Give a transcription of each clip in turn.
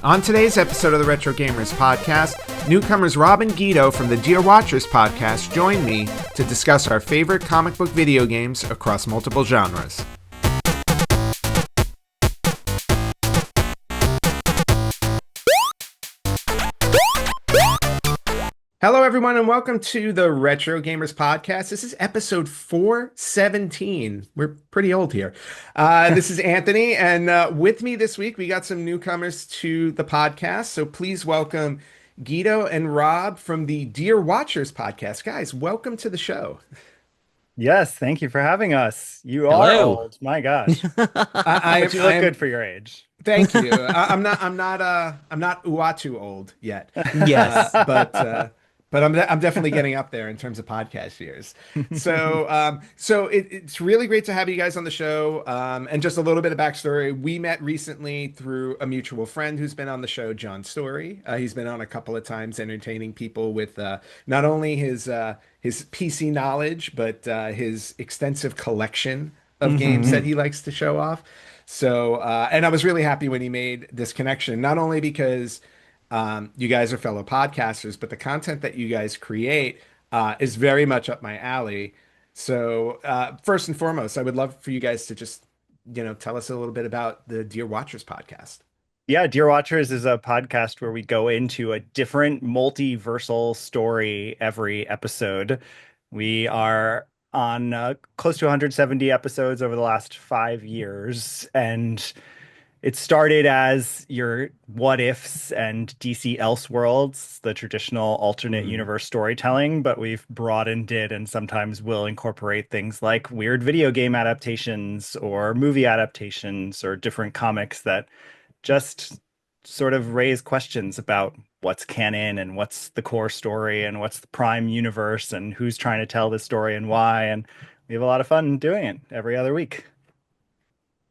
On today's episode of the Retro Gamers podcast, newcomers Rob and Guido from the Dear Watchers podcast join me to discuss our favorite comic book video games across multiple genres. Hello, everyone, and welcome to the Retro Gamers podcast. This is episode 417. We're pretty old here. This is Anthony, and with me this week, we got some newcomers to the podcast. So please welcome Guido and Rob from the Dear Watchers podcast. Guys, welcome to the show. Yes, thank you for having us. You are old. My gosh. But you look good for your age. Thank you. I'm not Uatu old yet. Yes. But I'm definitely getting up there in terms of podcast years. So it's really great to have you guys on the show. And just a little bit of backstory. We met recently through a mutual friend who's been on the show, John Story. He's been on a couple of times entertaining people with not only his PC knowledge, but his extensive collection of games that he likes to show off. So, and I was really happy when he made this connection, not only because you guys are fellow podcasters, but the content that you guys create is very much up my alley. So first and foremost, I would love for you guys to just, tell us a little bit about the Dear Watchers podcast. Yeah, Dear Watchers is a podcast where we go into a different multiversal story every episode. We are on close to 170 episodes over the last 5 years, and it started as your what ifs and DC Elseworlds, the traditional alternate universe storytelling, but we've broadened it and sometimes will incorporate things like weird video game adaptations or movie adaptations or different comics that just sort of raise questions about what's canon and what's the core story and what's the prime universe and who's trying to tell this story and why. And we have a lot of fun doing it every other week.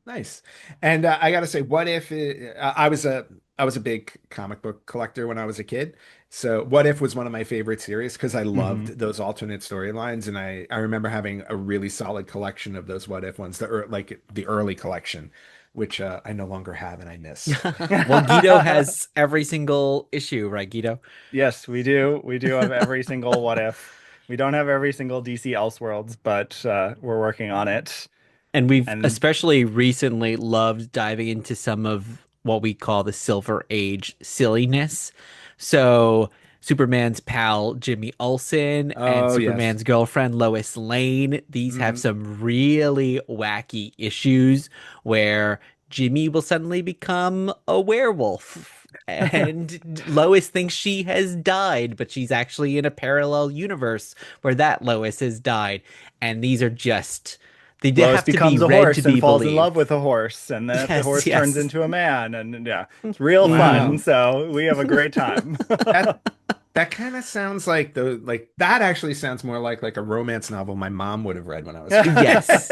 Nice. And I got to say, what if I was a big comic book collector when I was a kid. So What If was one of my favorite series because I loved those alternate storylines. And I remember having a really solid collection of those What If ones, the early collection, which I no longer have and I miss. Well, Guido has every single issue, right, Guido? Yes, we do. We do have every single What If. We don't have every single DC Elseworlds, but we're working on it. And we've especially recently loved diving into some of what we call the Silver Age silliness. So Superman's pal Jimmy Olsen and Superman's girlfriend Lois Lane. These have some really wacky issues where Jimmy will suddenly become a werewolf. And Lois thinks she has died, but she's actually in a parallel universe where that Lois has died. And these are just... They did have to be read to be falls believed. in love with a horse, and then the horse turns into a man, and it's real fun. So we have a great time. That kind of sounds like that actually sounds more like a romance novel my mom would have read when I was a kid. Yes.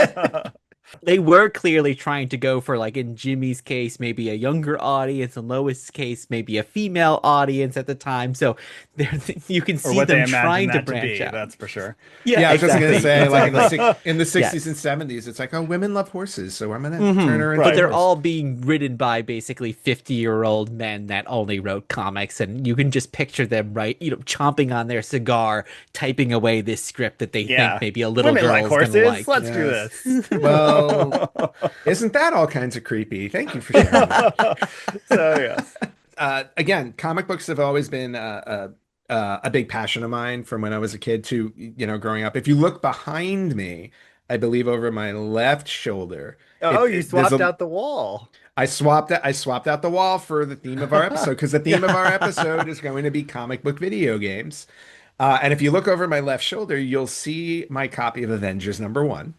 They were clearly trying to go for, like, in Jimmy's case, maybe a younger audience. In Lois' case, maybe a female audience at the time. So you can see them trying to branch out. That's for sure. Yeah, I was just going to say, like in the 60s and 70s, it's like, oh, women love horses, so I'm going to turn her into But they're horse. all being written by basically 50-year-old men that only wrote comics. And you can just picture them, right, chomping on their cigar, typing away this script that they think maybe a little girl's going to like. Let's do this. Well, isn't that all kinds of creepy? Thank you for sharing that. So, yes. Again, comic books have always been a big passion of mine from when I was a kid to, growing up. If you look behind me, I believe over my left shoulder. You swapped out the wall. I swapped out the wall for the theme of our episode because the theme of our episode is going to be comic book video games. And if you look over my left shoulder, you'll see my copy of Avengers #1.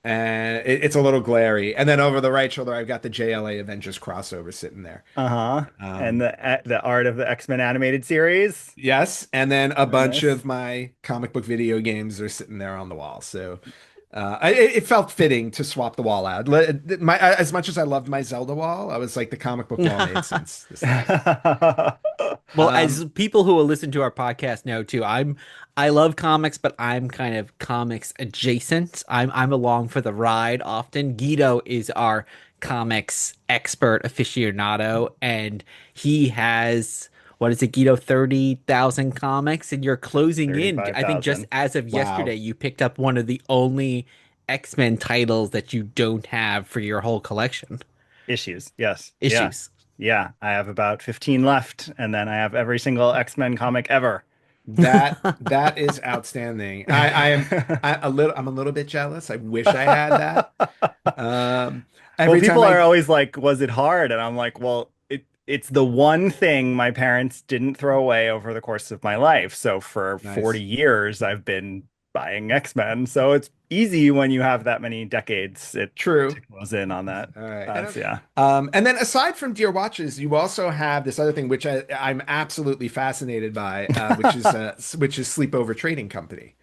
And it's a little glary. And then over the right shoulder, I've got the JLA Avengers crossover sitting there. And the art of the X-Men animated series. Yes. And then a bunch of my comic book video games are sitting there on the wall. So it felt fitting to swap the wall out. As much as I loved my Zelda wall, I was like, the comic book wall made sense. Well, as people who will listen to our podcast know too, I love comics, but I'm kind of comics adjacent. I'm along for the ride often. Guido is our comics expert aficionado, and he has, what is it, Guido, 30,000 comics, and you're closing in. I think just 35,000 as of yesterday, Wow. you picked up one of the only X-Men titles that you don't have for your whole collection. issues. Yes. Yeah. Issues. Yeah. I have about 15 left, and then I have every single X-Men comic ever. That is outstanding. I'm a little bit jealous. I wish I had that. Um, Well, every people time are I always like, was it hard? And I'm like, well, it's the one thing my parents didn't throw away over the course of my life. So for 40 nice. years, I've been buying X-Men. So it's easy when you have that many decades it to True. close in on that. All right. So yeah. And then aside from Dear Watches, you also have this other thing which I'm absolutely fascinated by, which is Sleepover Trading Company.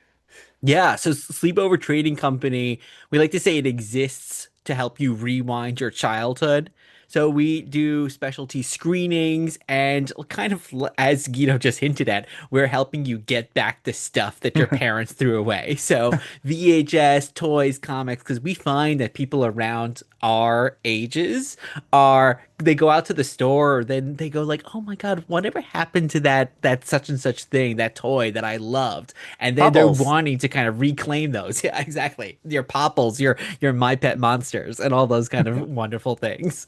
Yeah, so Sleepover Trading Company, we like to say it exists to help you rewind your childhood. So we do specialty screenings and kind of as Guido just hinted at, we're helping you get back the stuff that your parents threw away. So VHS, toys, comics, because we find that people around our ages are they go out to the store or then they go like, oh my God, whatever happened to that such and such thing, that toy that I loved? And then they're Bubbles. wanting to kind of reclaim those. Yeah, exactly. Your Popples, your My Pet Monsters, and all those kind of wonderful things.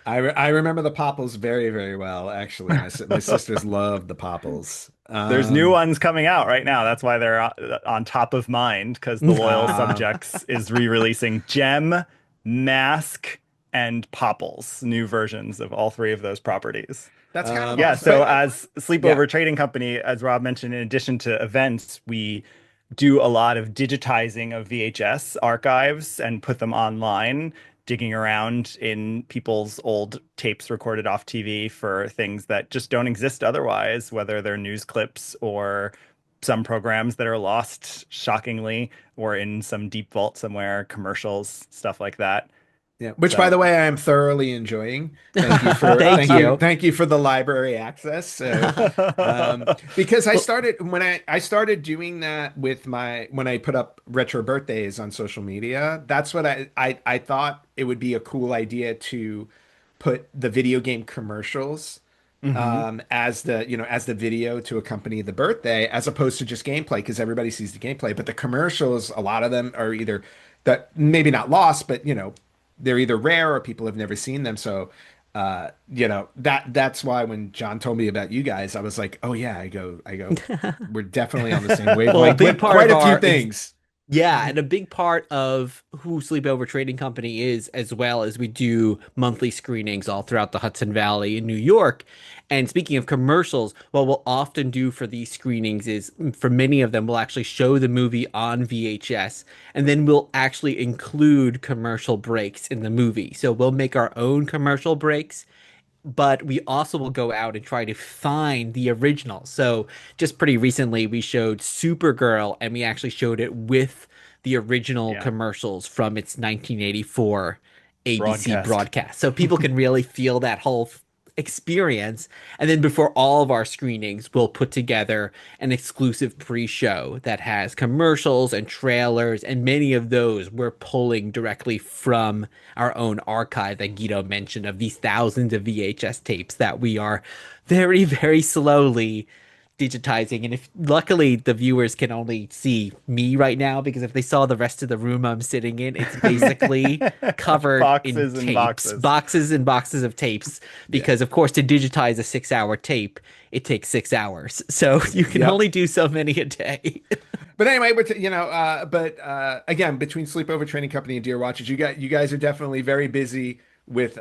I remember the Popples very, very well, actually. My sisters loved the Popples. There's new ones coming out right now. That's why they're on top of mind because the Loyal uh, Subjects is re-releasing Gem, Mask, and Popples, new versions of all three of those properties. that's kind of Yeah, awesome. so But as yeah, Sleepover Trading Company, as Rob mentioned, in addition to events, we do a lot of digitizing of VHS archives and put them online, digging around in people's old tapes recorded off TV for things that just don't exist otherwise, whether they're news clips or some programs that are lost shockingly or in some deep vault somewhere, commercials, stuff like that. yeah. Which, by So, the way, I am thoroughly enjoying. Thank you. Thank you for the library access. So, because Well, I started doing that with my when I put up retro birthdays on social media, that's what I thought it would be a cool idea to put the video game commercials mhm. as as the video to accompany the birthday as opposed to just gameplay because everybody sees the gameplay, but the commercials, a lot of them are either that maybe not lost, but they're either rare or people have never seen them. So that's why when John told me about you guys, I was like, oh yeah, I go, we're definitely on the same well, a wavelength big with part quite of a few our things. yeah, and a big part of who Sleepover Trading Company is, as well as we do monthly screenings all throughout the Hudson Valley in New York. And speaking of commercials, what we'll often do for these screenings is, for many of them, we'll actually show the movie on VHS, and then we'll actually include commercial breaks in the movie. So we'll make our own commercial breaks, but we also will go out and try to find the original. So just pretty recently, we showed Supergirl, and we actually showed it with the original Yeah, commercials from its 1984 ABC broadcast. broadcast. So people can really feel that whole experience. And then before all of our screenings, we'll put together an exclusive pre-show that has commercials and trailers, and many of those we're pulling directly from our own archive that Guido mentioned of these thousands of VHS tapes that we are very, very slowly digitizing. And if luckily the viewers can only see me right now, because if they saw the rest of the room I'm sitting in, it's basically covered in Boxes and tapes, boxes. boxes and boxes of tapes. Yeah. Because of course, to digitize a 6 hour tape, it takes 6 hours. So you can Yep. only do so many a day. But anyway, again, between Sleepover Training Company and Dear Watches, you guys are definitely very busy with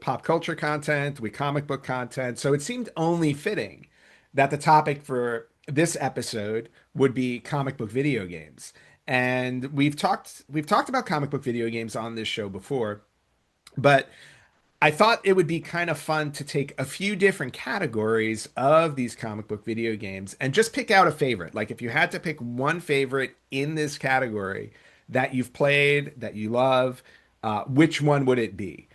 pop culture content, with comic book content. So it seemed only fitting that the topic for this episode would be comic book video games. And we've talked about comic book video games on this show before, but I thought it would be kind of fun to take a few different categories of these comic book video games and just pick out a favorite. Like if you had to pick one favorite in this category that you've played, that you love, which one would it be?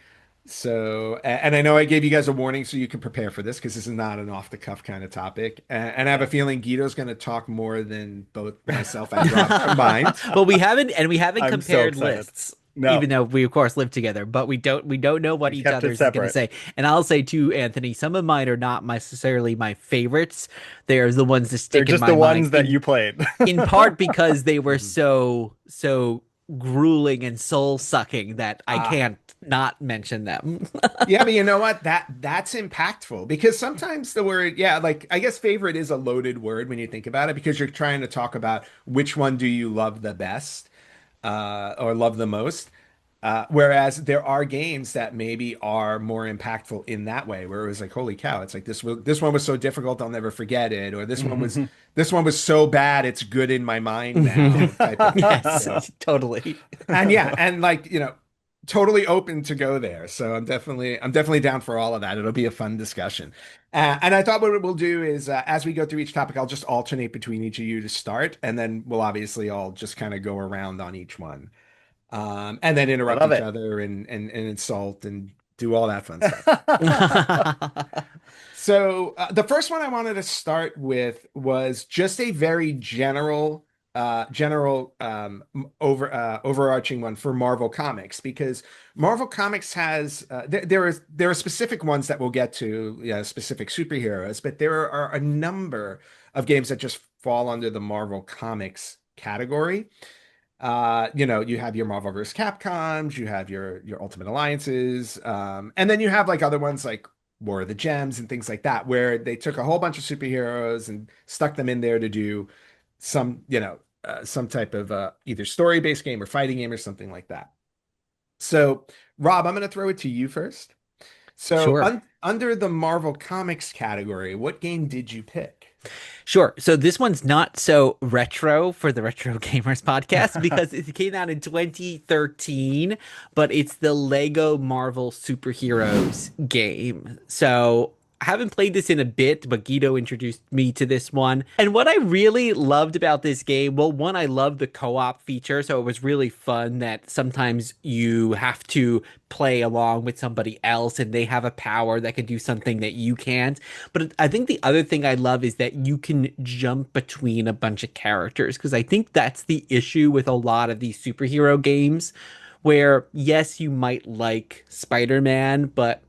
So, and I know I gave you guys a warning so you can prepare for this because this is not an off the cuff kind of topic. And I have a Yeah. feeling Guido's going to talk more than both myself and Rob combined. Well, we haven't I'm so compared excited. lists. No, even though we of course live together, but we don't know what we each kept it other's is going to separate. say. And I'll say too, Anthony, some of mine are not necessarily my favorites. They're the ones that They're stick in just the my mind ones that you played. in part because they were Mhm. so grueling and soul sucking that I Ah, can't not mention them. yeah, but you know what? That's impactful because sometimes the word, yeah, like I guess favorite is a loaded word when you think about it because you're trying to talk about which one do you love the best, or love the most. Whereas there are games that maybe are more impactful in that way, where it was like, holy cow, it's like this one was so difficult I'll never forget it, or this one was so bad it's good in my mind Mhm. now, type of thing. Yes, So totally. and yeah, and like, totally open to go there. So I'm definitely down for all of that. It'll be a fun discussion. And I thought what we'll do is, as we go through each topic, I'll just alternate between each of you to start, and then we'll obviously all just kind of go around on each one, and then I interrupt love each it. other and insult and do all that fun stuff. So the first one I wanted to start with was just a very general overarching one for Marvel Comics because Marvel Comics has there are specific ones that we'll get to, specific superheroes, but there are a number of games that just fall under the Marvel Comics category. You have your Marvel vs. Capcoms, you have your Ultimate Alliances, and then you have like other ones like War of the Gems and things like that, where they took a whole bunch of superheroes and stuck them in there to do some type of either story-based game or fighting game or something like that. So, Rob, I'm going to throw it to you first. So, Sure. under the Marvel Comics category, what game did you pick? Sure. So this one's not so retro for the Retro Gamers podcast because it came out in 2013, but it's the Lego Marvel Superheroes game. So I haven't played this in a bit, but Guido introduced me to this one. And what I really loved about this game, well, one, I love the co-op feature. So it was really fun that sometimes you have to play along with somebody else and they have a power that can do something that you can't. But I think the other thing I love is that you can jump between a bunch of characters because I think that's the issue with a lot of these superhero games where yes, you might like Spider-Man, but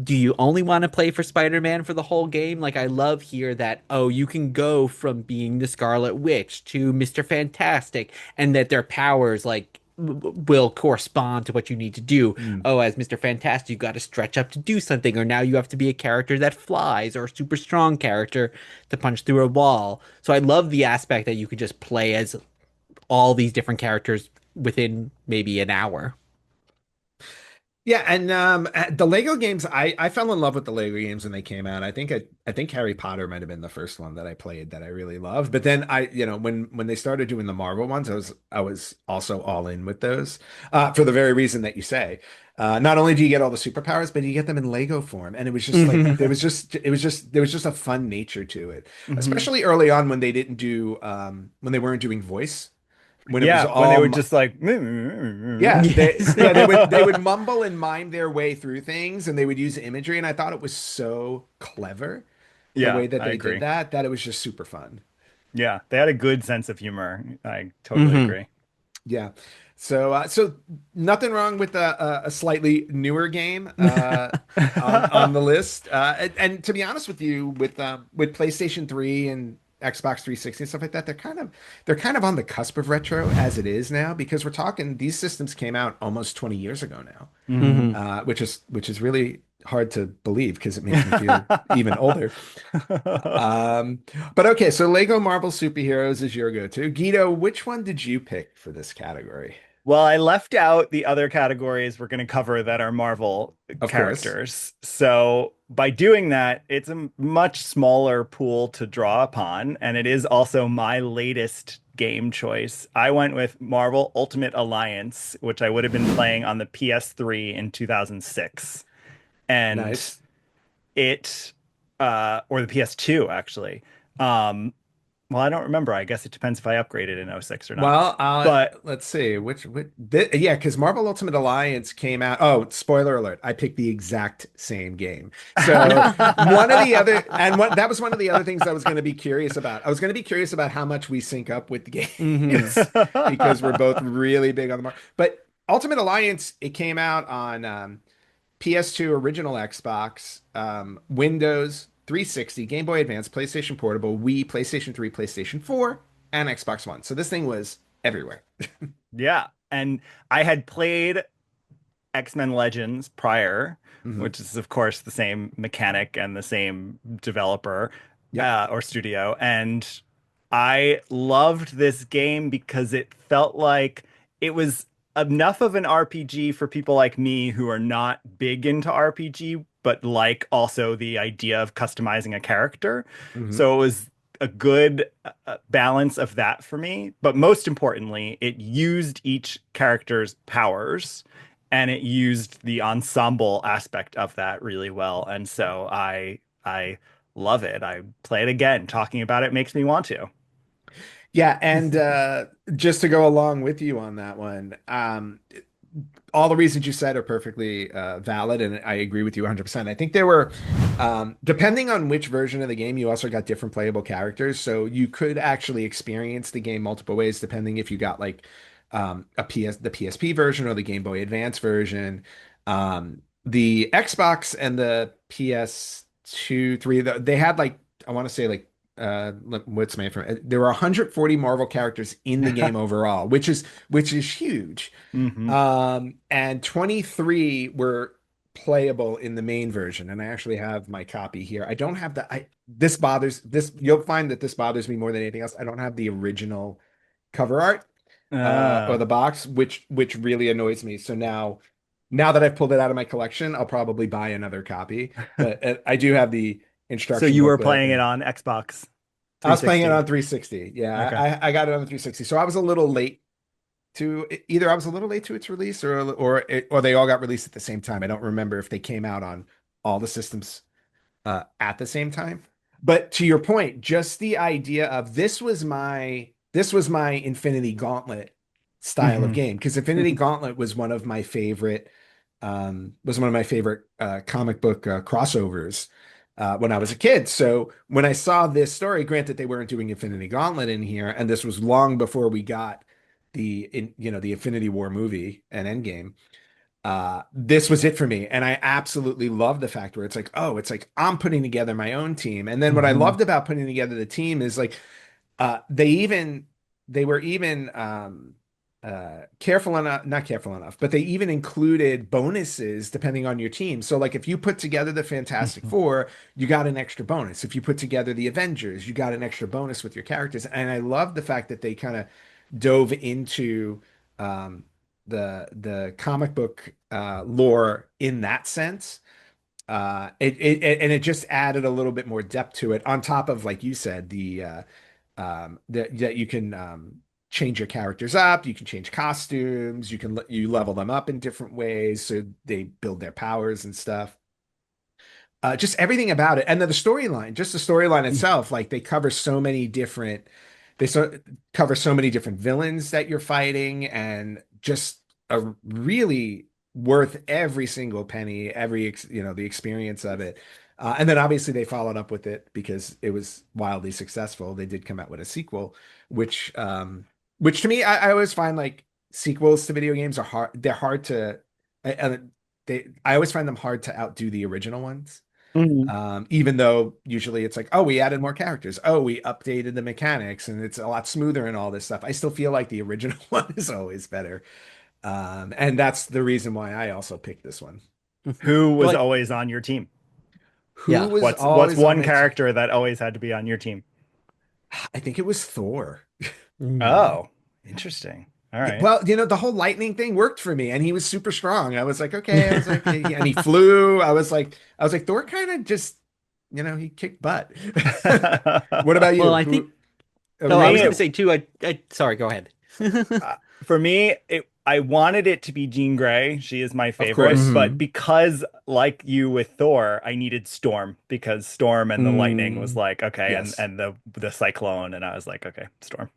do you only want to play for Spider-Man for the whole game? Like, I love here that, oh, you can go from being the Scarlet Witch to Mr. Fantastic, and that their powers, like, will correspond to what you need to do. Mm. Oh, as Mr. Fantastic, you got to stretch up to do something, or now you have to be a character that flies, or a super strong character to punch through a wall. So I love the aspect that you could just play as all these different characters within maybe an hour. Yeah, and the Lego games, I fell in love with the Lego games when they came out. I think Harry Potter might have been the first one that I played that I really loved. But then when they started doing the Marvel ones, I was also all in with those, for the very reason that you say. Not only do you get all the superpowers, but you get them in Lego form, and it was just like there was just a fun nature to it, Mhm. especially early on when they didn't do when they weren't doing voice, when it was Yeah, when they all would just like, yeah, Yes. they would mumble and mime their way through things, and they would use imagery, and I thought it was so clever the yeah, way that I they did agree. that it was just super fun. Yeah, they had a good sense of humor. I totally hmm agree. Yeah. So nothing wrong with a slightly newer game on the list. And to be honest with you, with PlayStation 3 and Xbox 360 and stuff like that, they're kind of on the cusp of retro as it is now because we're talking these systems came out almost 20 years ago now, Mhm. which is really hard to believe because it makes me feel even older. Um, but okay, so Lego Marvel Superheroes is your go-to. Guido, which one did you pick for this category? Well, I left out the other categories we're going to cover that are Marvel Of course. characters. So by doing that, it's a much smaller pool to draw upon, and it is also my latest game choice. I went with Marvel Ultimate Alliance, which I would have been playing on the PS3 in 2006. And Nice. it or the PS2 actually. Um well, I don't remember. I guess it depends if I upgraded in '06 or not. Well, But let's see. Yeah, because Marvel Ultimate Alliance came out. Oh, spoiler alert! I picked the exact same game. So one of the other, and what that was one of the other things I was going to be curious about. I was going to be curious about how much we sync up with the hmm games because we're both really big on the Marvel. But Ultimate Alliance, it came out on PS2 original Xbox, Windows 360, Game Boy Advance, PlayStation Portable, Wii, PlayStation 3, PlayStation 4, and Xbox One. So this thing was everywhere. Yeah. And I had played X-Men Legends prior, Hmm. which is of course the same mechanic and the same developer Yep. or studio. And I loved this game because it felt like it was enough of an RPG for people like me who are not big into RPG, but like also the idea of customizing a character. Hmm. So it was a good balance of that for me. But most importantly, it used each character's powers and it used the ensemble aspect of that really well. And so I love it. I play it again. Talking about it makes me want to. Yeah, and just to go along with you on that one, all the reasons you said are perfectly valid, and I agree with you 100%. I think there were, depending on which version of the game, you also got different playable characters. So you could actually experience the game multiple ways, depending if you got like the PSP version or the Game Boy Advance version. The Xbox and the PS2, 3, they had like, I want to say like, what's my from? There were 140 Marvel characters in the game overall, which is huge. Hmm. And 23 were playable in the main version. And I actually have my copy here. I don't have this bothers this. You'll find that this bothers me more than anything else. I don't have the original cover art, or Uh, the box, which really annoys me. So now that I've pulled it out of my collection, I'll probably buy another copy. But I do have the so instruction you were booklet playing it and on Xbox I was playing it 360. on 360. Yeah, Okay. I got it on the 360. So I was a little late to either I was a little late to its release or they all got released at the same time. I don't remember if they came out on all the systems at the same time. But to your point, just the idea of this was my Infinity Gauntlet style of Hmm. game because Infinity Gauntlet was one of my favorite comic book crossovers when I was a kid. So when I saw this story, granted they weren't doing Infinity Gauntlet in here, and this was long before we got the Infinity War movie and Endgame. This was it for me, and I absolutely love the fact where it's like I'm putting together my own team, and then what I Hmm. loved about putting together the team is like they were even careful enough, not careful enough, but they even included bonuses depending on your team. So like if you put together the Fantastic Four, you got an extra bonus. If you put together the Avengers, you got an extra bonus with your characters. And I love the fact that they kind of dove into um the comic book lore in that sense. And it just added a little bit more depth to it on top of, like you said, that you can change your characters up, you can change costumes, you level them up in different ways so they build their powers and stuff. Just everything about it, and then the storyline, just the storyline itself, like they cover so many different villains that you're fighting, and just a really worth every single penny, the experience of it. And then obviously they followed up with it because it was wildly successful. They did come out with a sequel, which which to me, I always find like sequels to video games are hard. They're hard to, I always find them hard to outdo the original ones. Hmm. Even though usually it's like, oh, we added more characters. Oh, we updated the mechanics and it's a lot smoother and all this stuff. I still feel like the original one is always better. And that's the reason why I also picked this one. Who was Like, always on your team? Who yeah. was What's always on one my team? character that always had to be on your team? I think it was Thor. Mm. Oh, interesting. All Yeah, right. well, the whole lightning thing worked for me, and he was super strong. I was like, okay. I was like, and he flew. I was like, Thor kind of just, he kicked butt. What about Well, you? I think. Who? For Oh, I Remind was me, going to me. say too. Sorry. Go ahead. for me, I wanted it to be Jean Grey. She is my Of favorite, course. but Hmm. because, like you with Thor, I needed Storm because Storm and the lightning was Mm. like okay, and Yes. the cyclone, and I was like okay, Storm.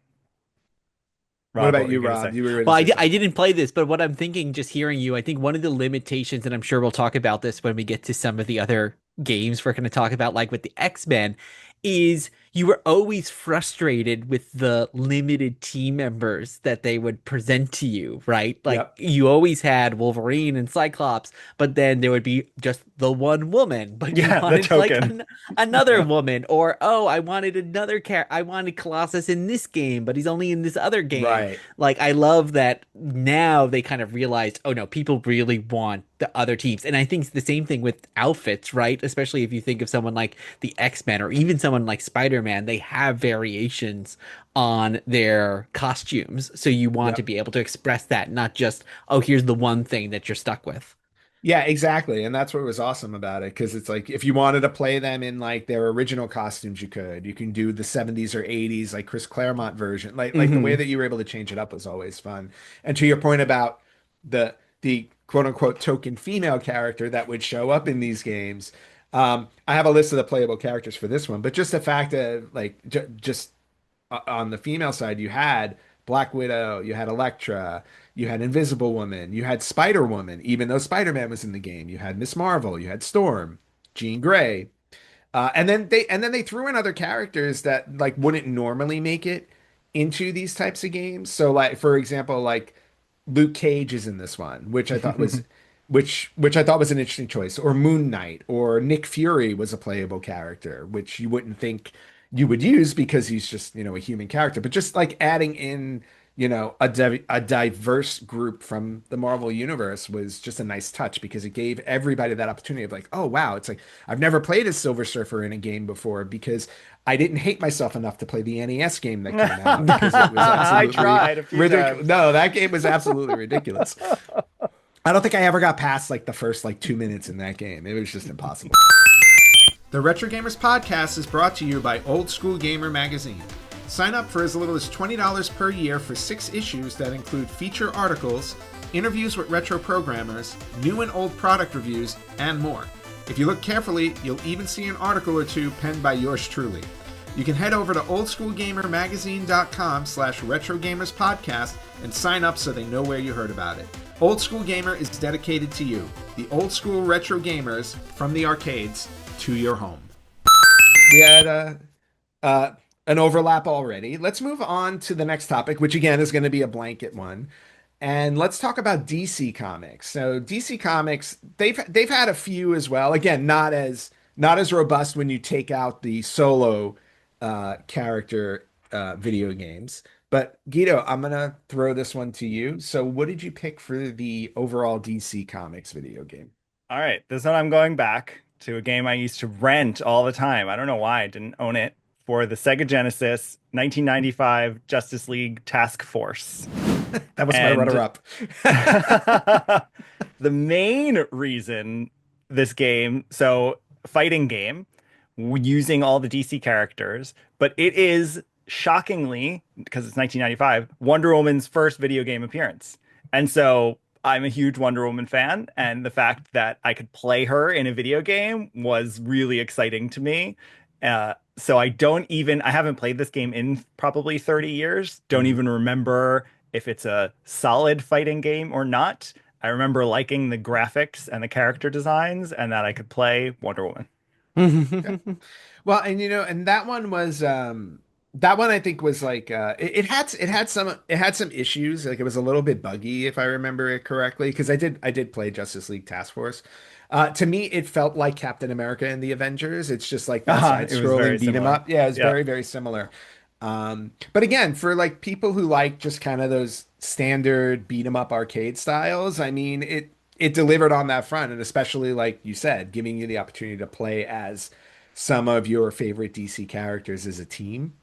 What Rob, what about were you you, gonna Rob? say? You were going to Well, say I something. didn't play this, but what I'm thinking, just hearing you, I think one of the limitations, and I'm sure we'll talk about this when we get to some of the other games we're going to talk about, like with the X-Men, is you were always frustrated with the limited team members that they would present to you, right? Like Yep. you always had Wolverine and Cyclops, but then there would be just the one woman, but you Yeah, the wanted like token. another woman, or oh, I wanted another I wanted Colossus in this game, but he's only in this other game. Right. Like I love that now they kind of realized, oh no, people really want the other teams. And I think it's the same thing with outfits, right? Especially if you think of someone like the X-Men or even someone like Spider-Man, they have variations on their costumes. So you want to Yep. be able to express that, not just, oh, here's the one thing that you're stuck with. Yeah, exactly. And that's what was awesome about it. Because it's like if you wanted to play them in like their original costumes, you could. You can do the 70s or 80s, like Chris Claremont version. Like the way Hmm. that you were able to change it up was always fun. And to your point about the quote unquote token female character that would show up in these games, I have a list of the playable characters for this one, but just the fact of like just on the female side, you had Black Widow, you had Elektra, you had Invisible Woman, you had Spider Woman, even though Spider-Man was in the game. You had Miss Marvel, you had Storm, Jean Grey. And then they threw in other characters that like wouldn't normally make it into these types of games. So like for example, like Luke Cage is in this one, which I thought was an interesting choice. Or Moon Knight or Nick Fury was a playable character, which you wouldn't think you would use because he's just, a human character. But just like adding in, a diverse group from the Marvel universe was just a nice touch because it gave everybody that opportunity of like, oh wow, it's like I've never played as Silver Surfer in a game before because I didn't hate myself enough to play the NES game that came out because it was I absolutely tried a few ridiculous. times. No, that game was absolutely ridiculous. I don't think I ever got past like the first like 2 minutes in that game. It was just impossible. The Retro Gamers Podcast is brought to you by Old School Gamer Magazine. Sign up for as little as $20 per year for 6 issues that include feature articles, interviews with retro programmers, new and old product reviews, and more. If you look carefully, you'll even see an article or two penned by yours truly. You can head over to oldschoolgamermagazine.com/retrogamerspodcast and sign up so they know where you heard about it. Old School Gamer is dedicated to you, the old school retro gamers from the arcades to your home. We had an overlap already. Let's move on to the next topic, which again is going to be a blanket one. And let's talk about DC Comics. So DC Comics, they've had a few as well. Again, not as robust when you take out the solo character video games. But Guido, I'm gonna throw this one to you. So, what did you pick for the overall DC Comics video game? All right, this one I'm going back to a game I used to rent all the time. I don't know why I didn't own it for the Sega Genesis 1995 Justice League Task Force. That was my And runner-up. the main reason this game, so fighting game, using all the DC characters, but it is shockingly, because it's 1995, Wonder Woman's first video game appearance. And so I'm a huge Wonder Woman fan, and the fact that I could play her in a video game was really exciting to me. So I haven't played this game in probably 30 years. Don't Mhm. even remember if it's a solid fighting game or not. I remember liking the graphics and the character designs and that I could play Wonder Woman. Okay. Well, and that one I think was like it had some issues. Like it was a little bit buggy if I remember it correctly, because I did play Justice League Task Force. To me, it felt like Captain America and the Avengers. It's just like that It was very side-scrolling beat 'em similar. up. Yeah, it's Yeah. very, very similar. But again, for like people who like just kind of those standard beat 'em up arcade styles, I mean, it delivered on that front, and especially like you said, giving you the opportunity to play as some of your favorite DC characters as a team.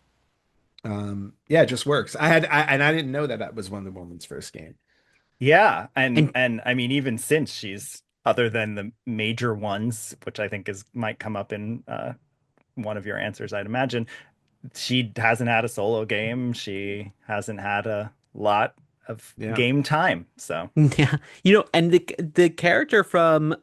Yeah, it just works. I didn't know that that was Wonder Woman's first game. Yeah, and And and I mean even since she's other than the major ones, which I think is might come up in one of your answers, I'd imagine, she hasn't had a solo game. She hasn't had a lot of Yeah. game time. So, yeah, and the character from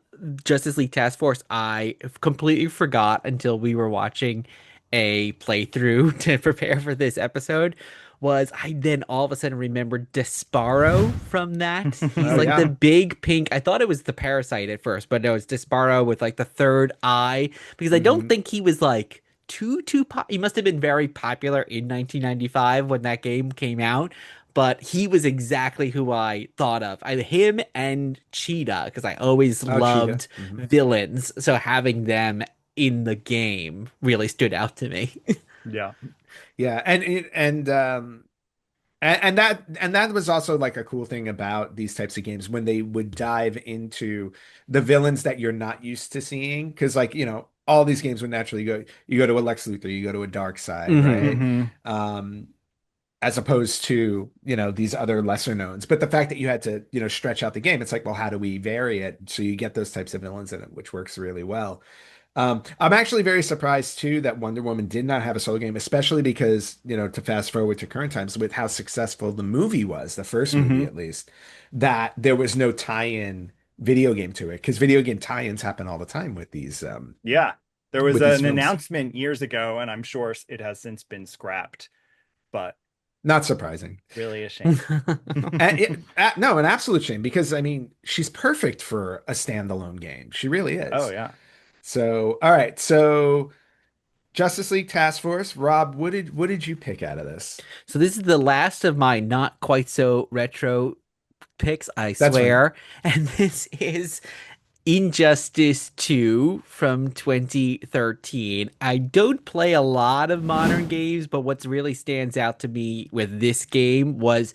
Justice League Task Force, I completely forgot until we were watching a playthrough to prepare for this episode. Was I then all of a sudden remembered Desparo from that? He's Oh like the yeah. big pink. I thought it was the parasite at first, but no, it's Desparo with like the third eye because I don't Hmm. think he was like he must have been very popular in 1995 when that game came out, but he was exactly who I thought of. Him and Cheetah, because I always Oh, Cheetah. loved villains, so having them in the game really stood out to me. Yeah. Yeah, and that was also like a cool thing about these types of games when they would dive into the villains that you're not used to seeing. Because like, all these games would naturally you go to a Lex Luthor, you go to a Dark Side, Hmm. right? Hmm. Um, as opposed to, these other lesser knowns. But the fact that you had to, stretch out the game, it's like, well, how do we vary it? So you get those types of villains in it, which works really well. I'm actually very surprised too that Wonder Woman did not have a solo game, especially because, to fast forward to current times with how successful the movie was, the first movie Hmm. at least, that there was no tie-in video game to it. Because video game tie-ins happen all the time Yeah. There was with these an films. announcement years ago, and I'm sure it has since been scrapped, but Not surprising. really a shame. No, an absolute shame because I mean, she's perfect for a standalone game. She really Oh, is. yeah. So, all right. So, Justice League Task Force, Rob, what did you pick out of this? So this is the last of my not quite so retro picks, I That's fine. swear. And this is Injustice 2 from 2013. I don't play a lot of modern games, but what really stands out to me with this game was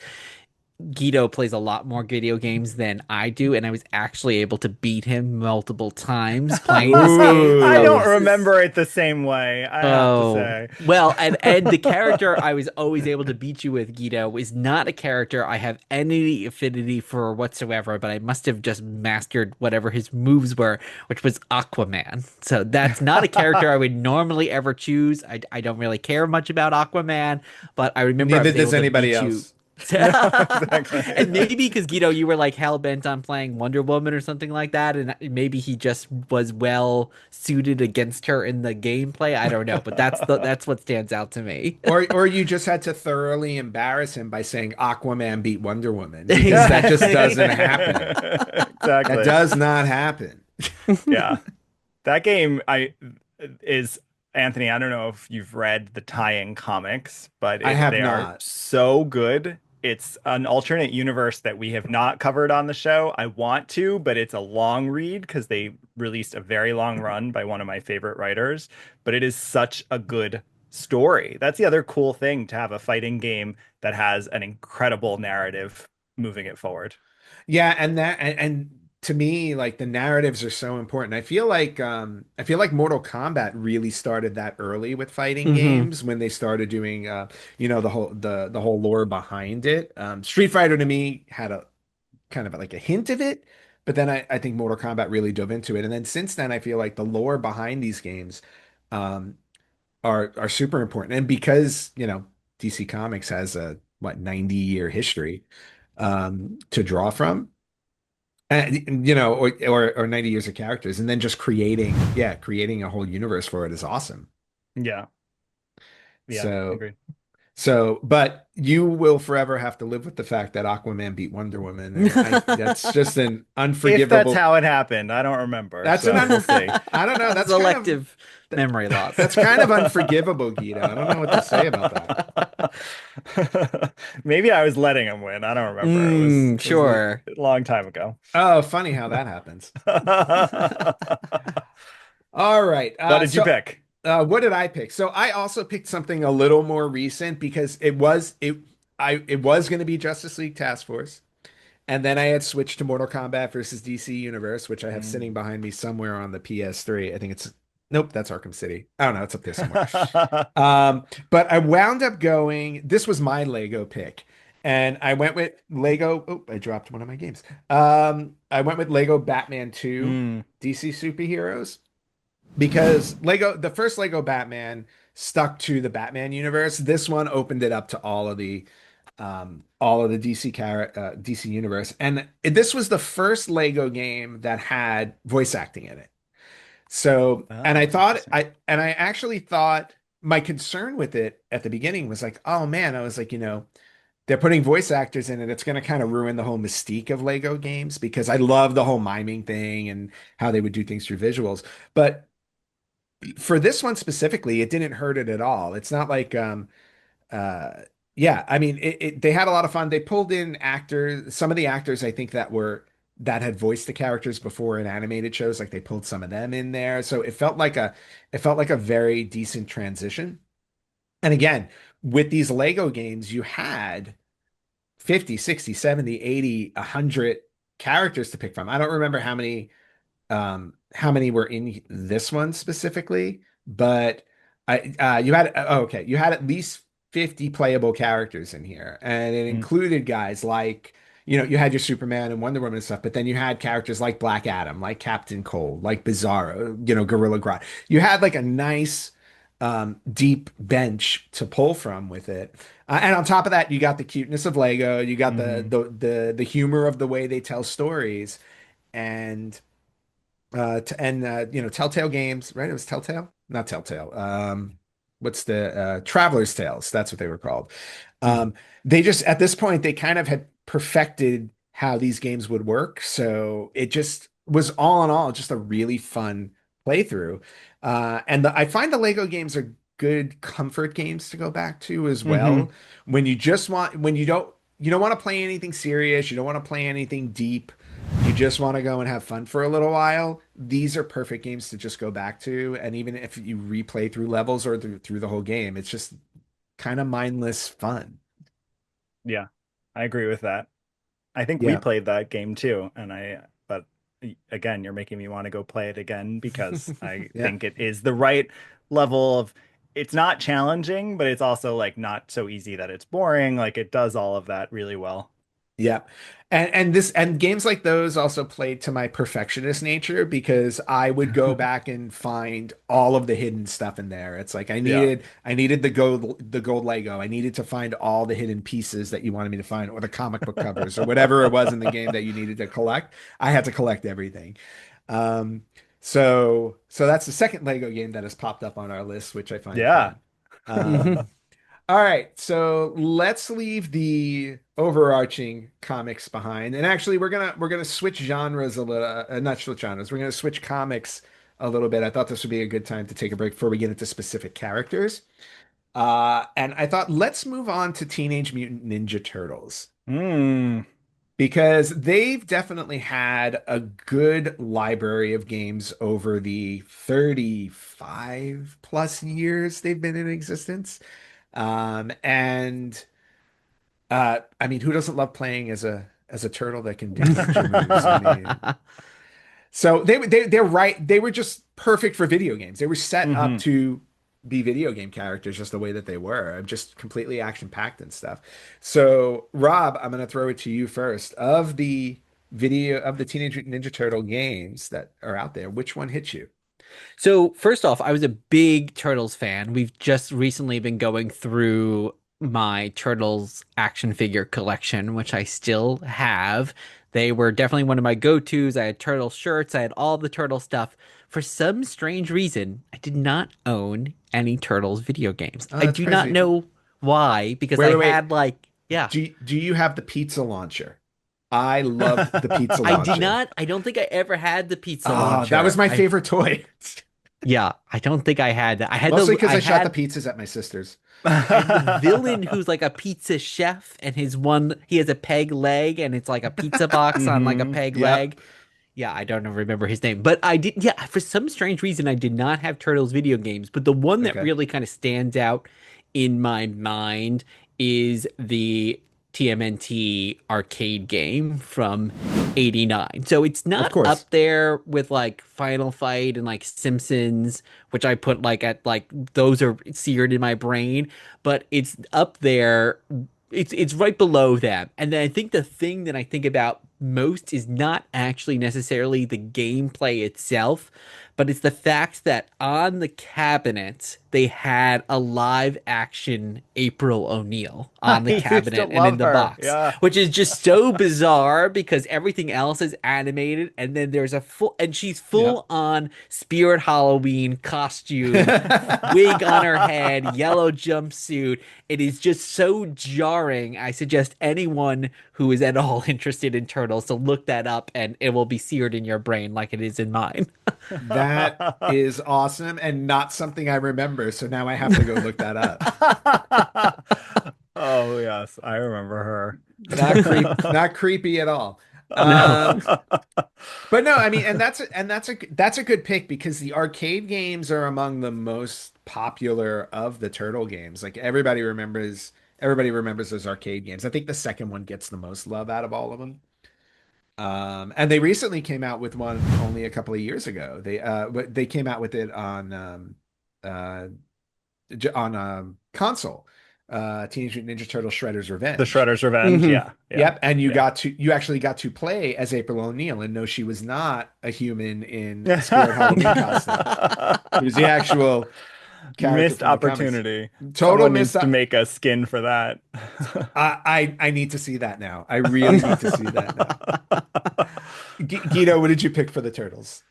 Guido plays a lot more video games than I do, and I was actually able to beat him multiple times playing this game. I So Ooh. don't this is remember it the same way, I have to Oh, say. well, and the character I was always able to beat you with, Guido, is not a character I have any affinity for whatsoever, but I must have just mastered whatever his moves were, which was Aquaman. So that's not a character I would normally ever choose. I don't really care much about Aquaman, but I remember I Neither was does able to anybody beat you. else. No, exactly. And maybe because Guido, you were like hell bent on playing Wonder Woman or something like that, and maybe he just was well suited against her in the gameplay. I don't know, but that's what stands out to me. Or you just had to thoroughly embarrass him by saying Aquaman beat Wonder Woman because that just Exactly. doesn't happen. That Exactly. does not happen. Yeah. That game I is Anthony, I don't know if you've read the tie-in comics, but I have they are not. so good. It's an alternate universe that we have not covered on the show. I want to, but it's a long read because they released a very long run by one of my favorite writers. But it is such a good story. That's the other cool thing to have a fighting game that has an incredible narrative moving it forward. Yeah, and to me, like the narratives are so important. I feel like Mortal Kombat really started that early with fighting Hmm. games when they started doing the whole lore behind it. Street Fighter to me had a kind of like a hint of it, but then I think Mortal Kombat really dove into it. And then since then, I feel like the lore behind these games um, are super important. And because, DC Comics has a 90-year history to draw from, and or 90 years of characters, and then just creating a whole universe for it is awesome. Yeah. Yeah. So Agreed. but you will forever have to live with the fact that Aquaman beat Wonder Woman, and that's just an If that's unforgivable. how it happened, I don't remember, That's an so we'll see. I don't know. Selective That, memory loss. that's kind of unforgivable, Guido. I don't know what to say about that. Maybe I was letting him win. I don't remember. It was Sure. a long time ago. Oh, funny how that happens. All right. What did you pick? What did I pick? So I also picked something a little more recent because it was going to be Justice League Task Force. And then I had switched to Mortal Kombat versus DC Universe, which I have sitting Mm. behind me somewhere on the PS3. I think it's nope, that's Arkham City. I don't know, it's up there somewhere. But I wound up going, this was my Lego pick. And I went with Lego. Oh, I dropped one of my games. I went with Lego Batman 2 Mm. DC Superheroes because the first Lego Batman stuck to the Batman universe. This one opened it up to all of the DC universe, and this was the first Lego game that had voice acting in it. So, and I Oh, thought interesting. I actually thought my concern with it at the beginning was like, oh man, I was like, they're putting voice actors in it. It's going to kind of ruin the whole mystique of Lego games because I love the whole miming thing and how they would do things through visuals. But For this one specifically, it didn't hurt it at all. It's not like uh yeah, I mean they had a lot of fun. They pulled in actors, some of the actors I think that had voiced the characters before in animated shows, like they pulled some of them in there. So it felt like a very decent transition. And again, with these Lego games, you had 50, 60, 70, 80, 100 characters to pick from. I don't remember how many were in this one specifically, but you had okay, you had at least 50 playable characters in here, and it Mm. included guys like, you know, you had your Superman and Wonder Woman and stuff, but then you had characters like Black Adam, like Captain Cold, like Bizarro, you know, Gorilla Grodd. You had like a nice deep bench to pull from with it. And on top of that, you got the cuteness of Lego, you got Hmm. the humor of the way they tell stories, and you know, Telltale Games, right? It was Telltale, not Telltale. What's the Traveler's Tales? That's what they were called. Mm. Um, they just at this point they kind of had perfected how these games would work, so it just was all in all just a really fun playthrough. I find the Lego games are good comfort games to go back to as Hmm. well when you just want when you don't want to play anything serious, you don't want to play anything deep. You just want to go and have fun for a little while. These are perfect games to just go back to. And even if you replay through levels or through the whole game, it's just kind of mindless fun. Yeah, I agree with that. I think we Yeah. played that game too, but again, you're making me want to go play it again because I Yeah. think it is the right level of, it's not challenging, but it's also like not so easy that it's boring. Like it does all of that really well. Yeah. And games like those also played to my perfectionist nature because I would go back and find all of the hidden stuff in there. It's like Yeah. I needed the gold Lego. I needed to find all the hidden pieces that you wanted me to find, or the comic book covers, or whatever it was in the game that you needed to collect. I had to collect everything. Um so that's the second Lego game that has popped up on our list, which I find Yeah. fun. Um all right, so let's leave the overarching comics behind, and actually, we're gonna switch genres a little. Not switch genres. We're gonna switch comics a little bit. I thought this would be a good time to take a break before we get into specific characters. And I thought let's move on to Teenage Mutant Ninja Turtles Mm. because they've definitely had a good library of games over the 35 plus years they've been in existence. And I mean, who doesn't love playing as a turtle that can do ninja moves? I mean, so they're right. They were just perfect for video games. They were set up Hmm. to be video game characters just the way that they were, just completely action packed and stuff. So, Rob, I'm gonna throw it to you first. Of the video of the Teenage Mutant Ninja Turtle games that are out there, which one hit you? So, first off, I was a big Turtles fan. We've just recently been going through my Turtles action figure collection, which I still have. They were definitely one of my go-tos. I had Turtle shirts, I had all the Turtle stuff. For some strange reason, I did not own any Turtles video games. Oh, I that's do not crazy. know why, because I Wait. had like, yeah, Do you have the pizza launcher? I loved the pizza I did launcher. not. I don't think I ever had the pizza Ah, that was launcher. my favorite toy. Yeah, I don't think I had that. Mostly because I I shot the had pizzas at my sister's. I had the villain who's like a pizza chef, and he has a peg leg, and it's like a pizza box on like a Hmm. peg Yep. leg. Yeah, I don't remember his name, but I did. Yeah, for some strange reason, I did not have Turtles video games, but the one that Okay. really kind of stands out in my mind is the TMNT arcade game from '89. So it's Of not course. up there with like Final Fight and like Simpsons, which I put like at like those are seared in my brain, but it's up there. It's right below them. And then I think the thing that I think about most is not actually necessarily the gameplay itself, but it's the fact that on the cabinet they had a live action April O'Neil on the I used to cabinet and in love the her. box, Yeah. which is just so bizarre because everything else is animated, and then there's a full and she's Yep. full on Spirit Halloween costume, wig on her head, yellow jumpsuit. It is just so jarring. I suggest anyone who is at all interested in turtles to look that up, and it will be seared in your brain like it is in mine. That is awesome and not something I remember. So now I have to go look that up. Oh yes, I remember her. Not creepy at all. No. But no, I mean, and that's a good pick because the arcade games are among the most popular of the Turtle games. Like everybody remembers those arcade games. I think the second one gets the most love out of all of them. And they recently came out with one only a couple of years ago. They came out with it uh on console. Teenage Mutant Ninja Turtle Shredder's The Revenge. Shredder's Revenge. Mhm. Yeah, yeah, Yep, and yeah. you actually got to play as April O'Neil, and no, she was not a human in a Spirit Halloween costume. She was the actual character Missed from the comics. opportunity. Total Someone miss. needs to make a skin for that. I need to see that now. I really need to see that now. Guido, what did you pick for the Turtles?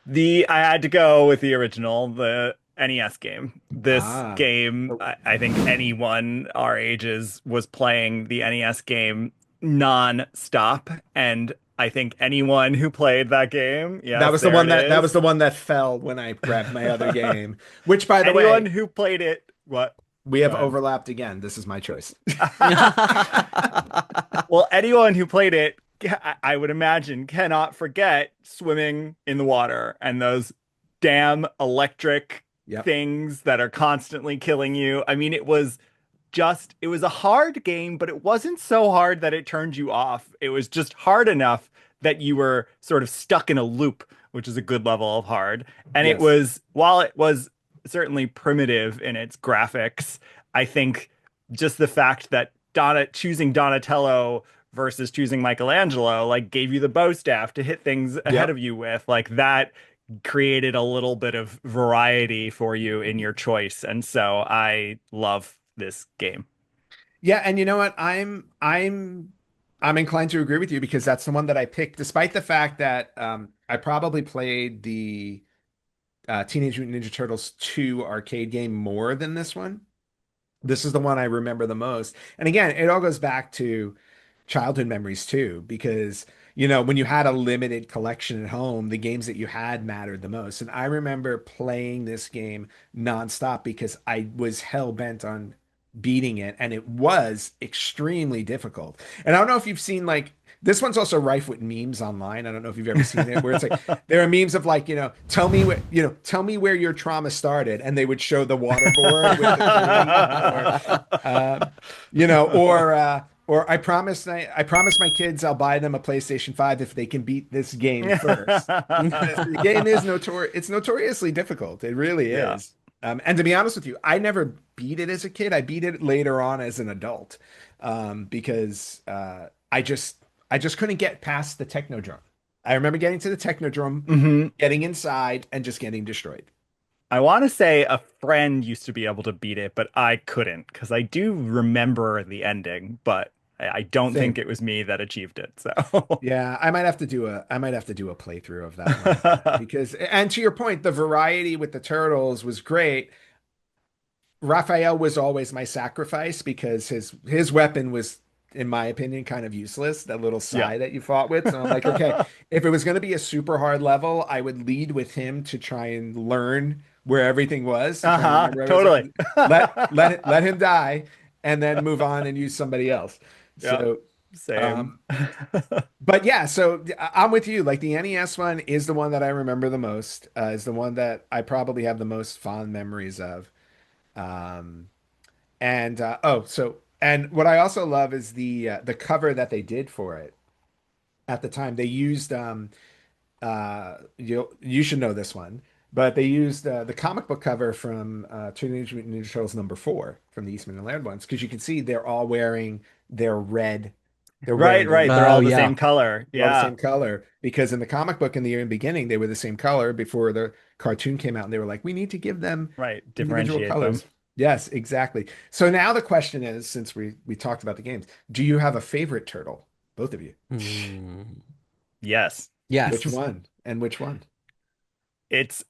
I had to go with the original, the NES game. This Ah, game, I think anyone our ages was playing the NES game non-stop, and I think anyone who played that game, that yes, was the there one it that was is. the one that fell when I grabbed my other game. Which, by the Anyone way, who played it, what? we Go have ahead. overlapped again. This is my choice. Well, anyone who played it, I would imagine, cannot forget swimming in the water and those damn electric Yep. things that are constantly killing you. I mean, it was a hard game, but it wasn't so hard that it turned you off. It was just hard enough that you were sort of stuck in a loop, which is a good level of hard. And Yes. while it was certainly primitive in its graphics, I think just the fact that choosing Donatello versus choosing Michelangelo like gave you the bow staff to hit things ahead Yep. of you with, like that created a little bit of variety for you in your choice. And so I love this game. Yeah, and you know what? I'm inclined to agree with you because that's the one that I picked, despite the fact that I probably played the Teenage Mutant Ninja Turtles 2 arcade game more than this one. This is the one I remember the most. And again, it all goes back to childhood memories too, because when you had a limited collection at home, the games that you had mattered the most. And I remember playing this game nonstop because I was hell bent on beating it, and it was extremely difficult. And I don't know if you've seen like this one's also rife with memes online. I don't know if you've ever seen it, where it's like there are memes of like, tell me where your trauma started, and they would show the waterboard with the three, or I promise my kids I'll buy them a PlayStation 5 if they can beat this game first. Because the game is it's notoriously difficult. It really Yeah. is. And to be honest with you, I never beat it as a kid. I beat it later on as an adult, because I just couldn't get past the Technodrome. I remember getting to the Technodrome, hmm getting inside, and just getting destroyed. I want to say a friend used to be able to beat it, but I couldn't because I do remember the ending, but I don't think Same. it was me that achieved it. So, Yeah, I might have to do a playthrough of that one again because, and to your point, the variety with the turtles was great. Raphael was always my sacrifice because his weapon was, in my opinion, kind of useless, that little yeah. sai that you fought with. So I'm like, okay, if it was going to be a super hard level, I would lead with him to try and learn where everything was, to try and Uh-huh, remember totally. everything. Let him die, and then move on and use somebody else. Yeah, So, same. um, but yeah, so I'm with you. Like the NES one is the one that I remember the most. Is the one that I probably have the most fond memories of. Um, and what I also love is the cover that they did for it at the time. They used you should know this one, but they used the comic book cover from Teenage Mutant Ninja Turtles #4 from the Eastman and Laird ones, because you can see they're all wearing their red. They're Right, wearing their right. They're Oh all the yeah. same color. they're all the Yeah, same color, because in the comic book in the beginning they were the same color before the cartoon came out, and they were like, we need to give them right. individual Differentiate them. colors. Yes, exactly. So now the question is, since we talked about the games, do you have a favorite turtle? Both of you. Hmm. Yes. Which Yes. one? And which one? it's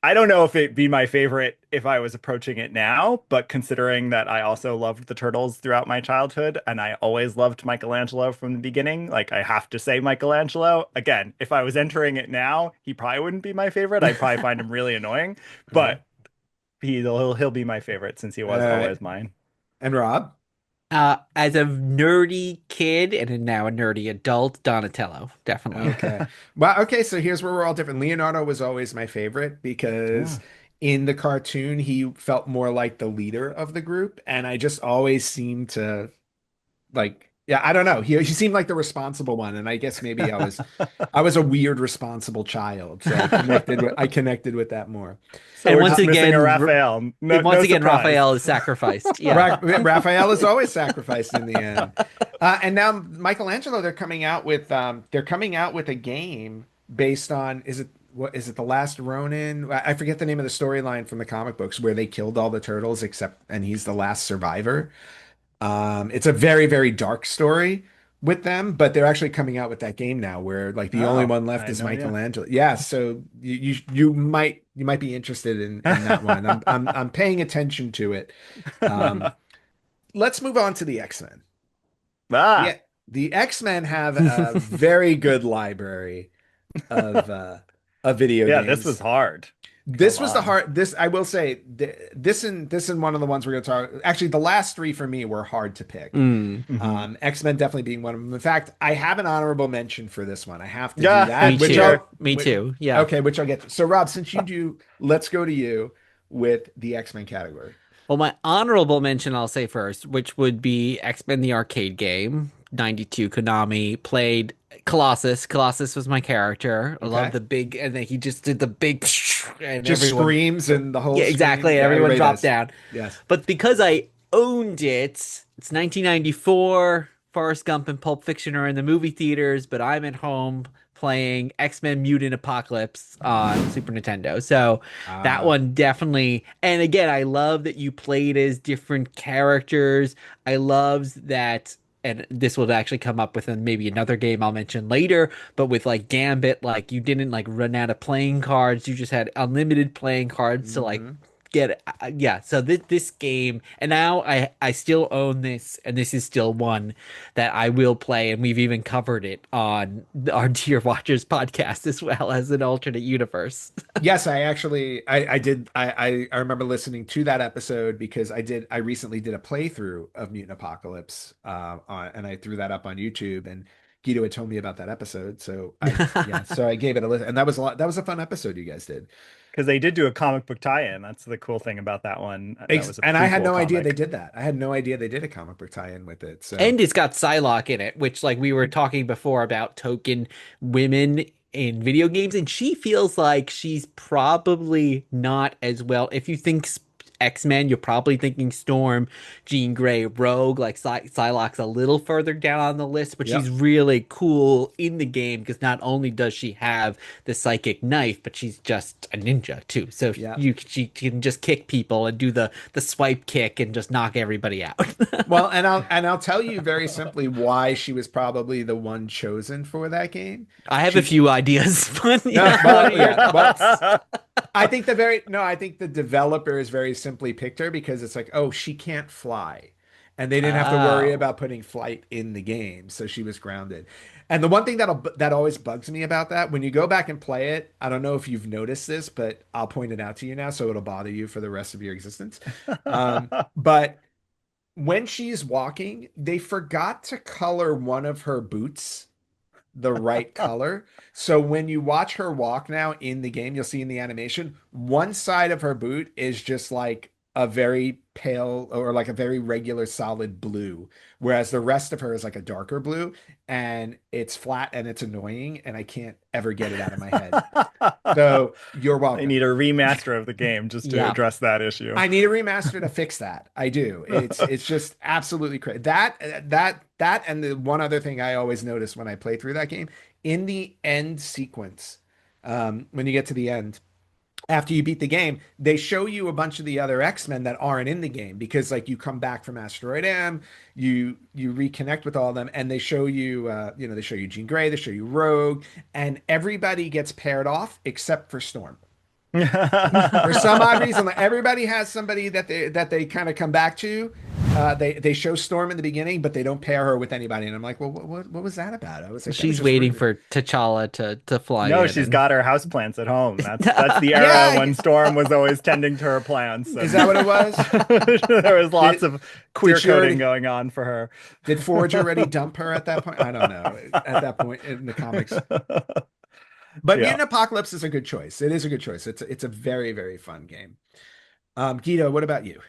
I don't know if it'd be my favorite if I was approaching it now, but considering that I also loved the Turtles throughout my childhood and I always loved Michelangelo from the beginning, like I have to say Michelangelo. Again, if I was entering it now, he probably wouldn't be my favorite. I'd probably find him really annoying, Uh-huh. but he'll be my favorite since he All was right. always mine. And Rob? As a nerdy kid and now a nerdy adult, Donatello, definitely. Okay. Well, okay, so here's where we're all different. Leonardo was always my favorite because Yeah. in the cartoon he felt more like the leader of the group, and I just always seemed to like, yeah, I don't know. He seemed like the responsible one, and I guess maybe I was a weird responsible child, so I connected with that more. So And we're once just missing a again, Raphael. and No once again, surprise. Raphael is sacrificed. Yeah. Raphael is always sacrificed in the end. And now Michelangelo, they're coming out with a game based on, is it The Last Ronin? I forget the name of the storyline from the comic books where they killed all the turtles and he's the last survivor. It's a very, very dark story with them, but they're actually coming out with that game now where like the only Oh, one I left had is no idea. Michelangelo. Yeah, so you might be interested in that one. I'm paying attention to it. Um, let's move on to the X-Men. Ah, Yeah, the X-Men have a very good library of video yeah, this was games. hard. Come This was the on. hard. This I will say. This and one of the ones we're going to talk. Actually, the last three for me were hard to pick. Mm. Hmm. X-Men definitely being one of them. In fact, I have an honorable mention for this one. I have to do Yeah, Me that, me which too. too. Me too. Yeah. okay, which I'll get to. So, Rob, since you do, let's go to you with the X-Men category. Well, my honorable mention I'll say first, which would be X-Men the arcade game, 92 Konami, played Colossus. Colossus was my character. I love Okay, the big, and then he just did the big, and just everyone, screams and the whole yeah, scream. exactly. Yeah, Everyone everybody dropped does. down. Yes. But because I owned it, it's 1994. Forrest Gump and Pulp Fiction are in the movie theaters, but I'm at home playing X-Men Mutant Apocalypse on Super Nintendo. So that Ah. one definitely. And again, I love that you played as different characters. I loved that. And this will actually come up with maybe another game I'll mention later, but with like Gambit, like you didn't like run out of playing cards. You just had unlimited playing cards to like hmm get yeah, so this game, and now I still own this, and this is still one that I will play, and we've even covered it on our Dear Watchers podcast as well as an alternate universe. Yes, I did I remember listening to that episode because I recently did a playthrough of Mutant Apocalypse and I threw that up on YouTube and Guido had told me about that episode. So I gave it a listen and that was a fun episode you guys did. Because they did do a comic book tie-in. That's the cool thing about that one. That was a And I had prequel no idea they comic. did that. I had no idea they did a comic book tie-in with it. So And it's got Psylocke in it, which like we were talking before about token women in video games, and she feels like she's probably not as well. If you think X-Men, you're probably thinking Storm, Jean Grey, Rogue. Like Psylocke's a little further down on the list, but she's yep. really cool in the game because not only does she have the psychic knife, but she's just a ninja too. So Yeah. she can just kick people and do the swipe kick and just knock everybody out. Well, and I'll tell you very simply why she was probably the one chosen for that game. I have a She few ideas, but No, yeah, what well, are your yeah, well, thoughts? I think the very no, I think the developers very simply picked her because it's like, oh, she can't fly. And they didn't have to worry Oh. about putting flight in the game, so she was grounded. And the one thing that always bugs me about that, when you go back and play it, I don't know if you've noticed this, but I'll point it out to you now, so it'll bother you for the rest of your existence. But when she's walking, they forgot to color one of her boots the right color. So when you watch her walk now in the game, you'll see in the animation, one side of her boot is just like a very pale or like a very regular solid blue, whereas the rest of her is like a darker blue and it's flat and it's annoying and I can't ever get it out of my head. So you're They welcome. need a remaster of the game just to Yeah. address that issue. I need a remaster to fix that. I do. It's just absolutely crazy. That and the one other thing I always notice when I play through that game in the end sequence, when you get to the end, after you beat the game, they show you a bunch of the other X-Men that aren't in the game because like you come back from Asteroid M, you reconnect with all of them, and they show you they show you Jean Grey, they show you Rogue, and everybody gets paired off except for Storm. For some odd reason, like everybody has somebody that they kind of come back to. They show Storm in the beginning, but they don't pair her with anybody. And I'm like, well, what was that about? I was like, that was She's just waiting rude. for T'Challa to fly No, in she's and got her houseplants at home. That's the era Yeah, when Storm was always tending to her plants, is and that what it was? there was lots Did of did queer she coding already going on for her. did Forge already dump her at that point? I don't know. At that point in the comics. But Yeah. Mutant Apocalypse is a good choice. It is a good choice. It's a very, very fun game. Guido, what about you?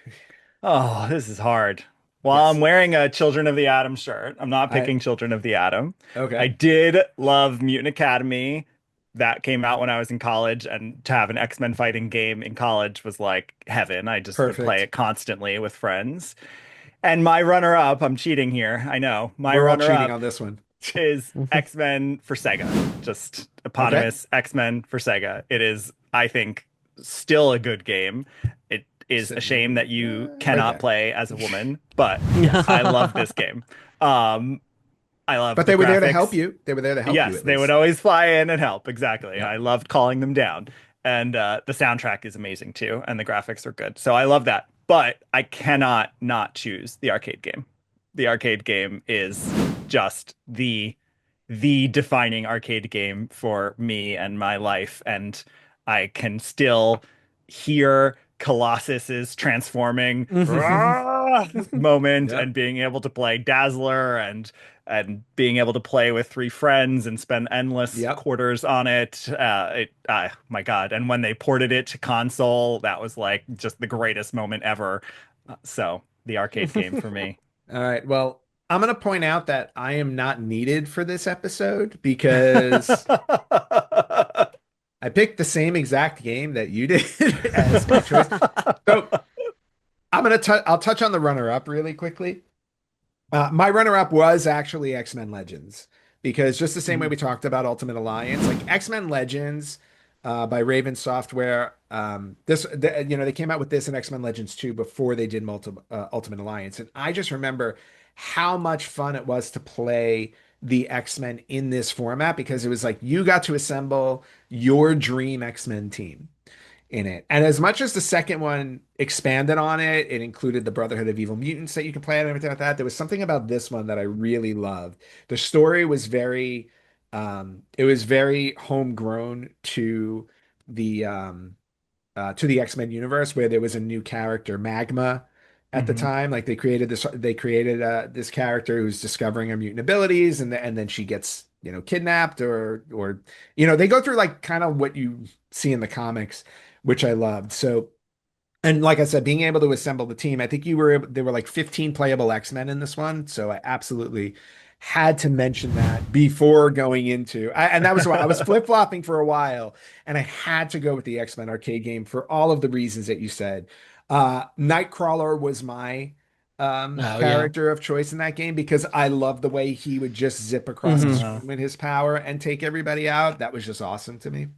Oh, this is hard. While I'm Yes. wearing a Children of the Atom shirt, I'm not I picking Children of the Atom. I okay. did love Mutant Academy. That came out when I was in college, and to have an X-Men fighting game in college was like heaven. I just would play Perfect. it constantly with friends. And my runner-up, I'm cheating here, I know. My We're all cheating runner-up on this one. is X-Men for Sega. Just Okay. eponymous X-Men for Sega. It is, I think, still a good game. It is a shame that you Right cannot there. play as a woman, but yes, I love this game. Um, I love But the they were there to help graphics. you. They were there to help you Yes, at they would least. always fly in and help. Exactly. Yep. I loved calling them down. And the soundtrack is amazing too, and the graphics are good. So I love that. But I cannot not choose the arcade game. The arcade game is just the defining arcade game for me and my life. And I can still hear Colossus's transforming moment Yep. and being able to play Dazzler and being able to play with three friends and spend endless Yep. quarters on it. My God. And when they ported it to console, that was like just the greatest moment ever. So the arcade game for me. All right. Well, I'm going to point out that I am not needed for this episode because I picked the same exact game that you did as my choice. So I'll touch on the runner-up really quickly. My runner-up was actually X-Men Legends because just the same way we talked about Ultimate Alliance, like X-Men Legends by Raven Software, they came out with this in X-Men Legends 2 before they did Ultimate Alliance, and I just remember how much fun it was to play the X-Men in this format because it was like you got to assemble your dream X-Men team in it. And as much as the second one expanded on it, it included the Brotherhood of Evil Mutants that you can play and everything like that. There was something about this one that I really loved. The story was it was very homegrown to the X-Men universe where there was a new character, Magma, at the Mhm. time. Like they created this character who's discovering her mutant abilities, and then she gets kidnapped or they go through like kind of what you see in the comics, which I loved. So, and like I said, being able to assemble the team, I think there were like 15 playable X-Men in this one. So I absolutely had to mention that before going and that was why I was flip-flopping for a while, and I had to go with the X-Men arcade game for all of the reasons that you said. Nightcrawler was my Oh yeah. character of choice in that game because I love the way he would just zip across the Hmm. Uh, screen with his power and take everybody out. That was just awesome to me.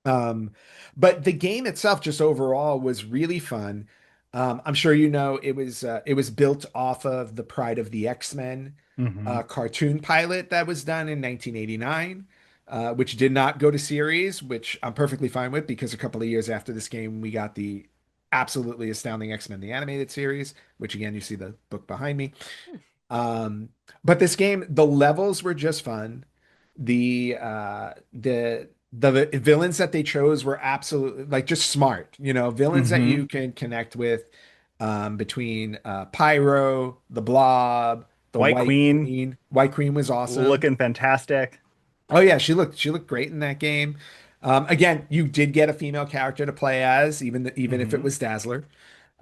Um, but the game itself, just overall, was really fun. I'm sure you know it was built off of the Pride of the X-Men mhm. cartoon pilot that was done in 1989, which did not go to series, which I'm perfectly fine with because a couple of years after this game, we got the absolutely astounding X-Men the animated series, which again you see the book behind me. Um, but this game, the levels were just fun. The villains that they chose were absolutely like just smart, villains that Mhm. you can connect with between Pyro, the Blob, the White White Queen Queen. White Queen was awesome. looking fantastic. Oh yeah, she looked great in that game. Again, you did get a female character to play as, even if it Mhm. was Dazzler.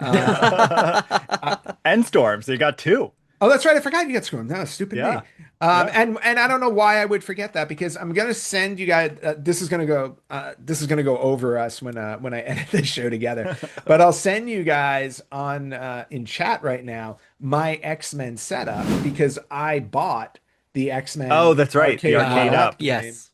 Um, I, And Storm, so you got two. Oh, that's right. I forgot you got Scrum. No, stupid me. Yeah. Yeah. And I don't know why I would forget that because I'm gonna send you guys. This is gonna go over us when I edit this show together. But I'll send you guys on in chat right now my X-Men setup because I bought the Oh, X-Men that's right. The arcade arcade one-up up. game. Yes.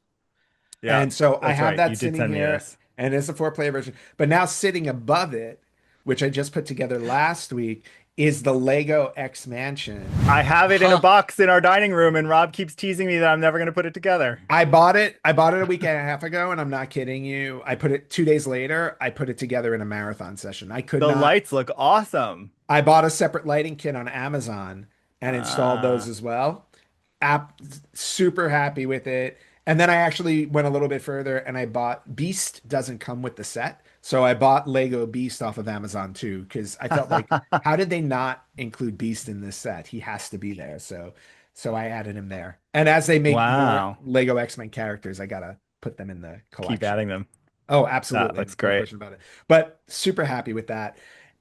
Yeah. And so I That's have right. You that did sitting send me here. this. and it's a 4-player version. But now sitting above it, which I just put together last week, is the Lego X Mansion. I have it in a Huh. box in our dining room, and Rob keeps teasing me that I'm never going to put it together. I bought it. I bought it a week and a half ago, and I'm not kidding you. I put it 2 days later. I put it together in a marathon session. I could The not. lights look awesome. I bought a separate lighting kit on Amazon and installed those Uh, as well. App Super happy with it. And then I actually went a little bit further and I bought Beast doesn't come with the set. So I bought Lego Beast off of Amazon too, because I felt like, how did they not include Beast in this set? He has to be there. So I added him there. And as they make more wow. Lego X-Men characters, I gotta put them in the Keep collection. adding them. Oh, That absolutely. looks No great. question about it. But super happy with that.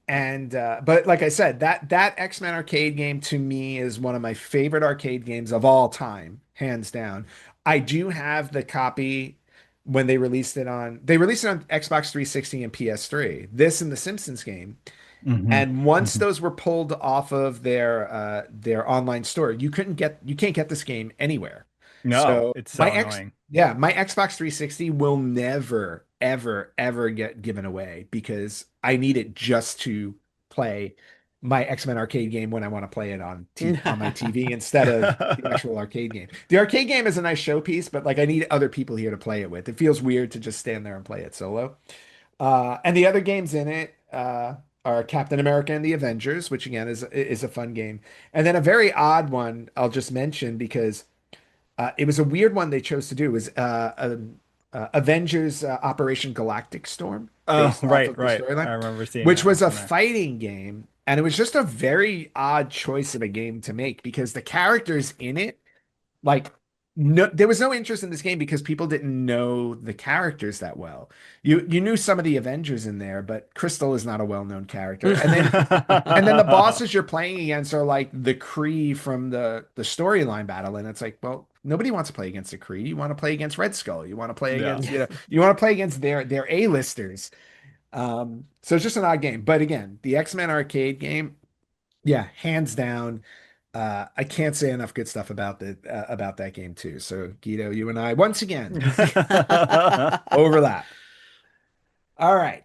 And but like I said, that X-Men arcade game to me is one of my favorite arcade games of all time, hands down. I do have the copy when they released it on Xbox 360 and PS3. This and the Simpsons game. Hmm. And once Hmm. those were pulled off of their online store, you can't get this game anywhere. No, So it's so annoying. my Xbox 360 will never, ever, ever get given away because I need it just to play my X-Men arcade game when I want to play it on my TV instead of the actual arcade game. The arcade game is a nice showpiece, but like I need other people here to play it with. It feels weird to just stand there and play it solo. And the other games in it are Captain America and the Avengers, which again is a fun game. And then a very odd one I'll just mention because it was a weird one they chose to do was Avengers Operation Galactic Storm Oh, based off right, of the right. I storyline, remember seeing which that was a on there. fighting game. And it was just a very odd choice of a game to make because the characters in it like no, there was no interest in this game because people didn't know the characters that well. You knew some of the Avengers in there, but Crystal is not a well-known character. And then the bosses you're playing against are like the Kree from the storyline battle, and it's like, well, nobody wants to play against the Kree. You want to play against Red Skull. You want to play Yeah. against, you want to play against their A-listers. So it's just an odd game. But again, the X-Men arcade game, yeah, hands down. I can't say enough good stuff about that game too. So Guido, you and I once again overlap. All right.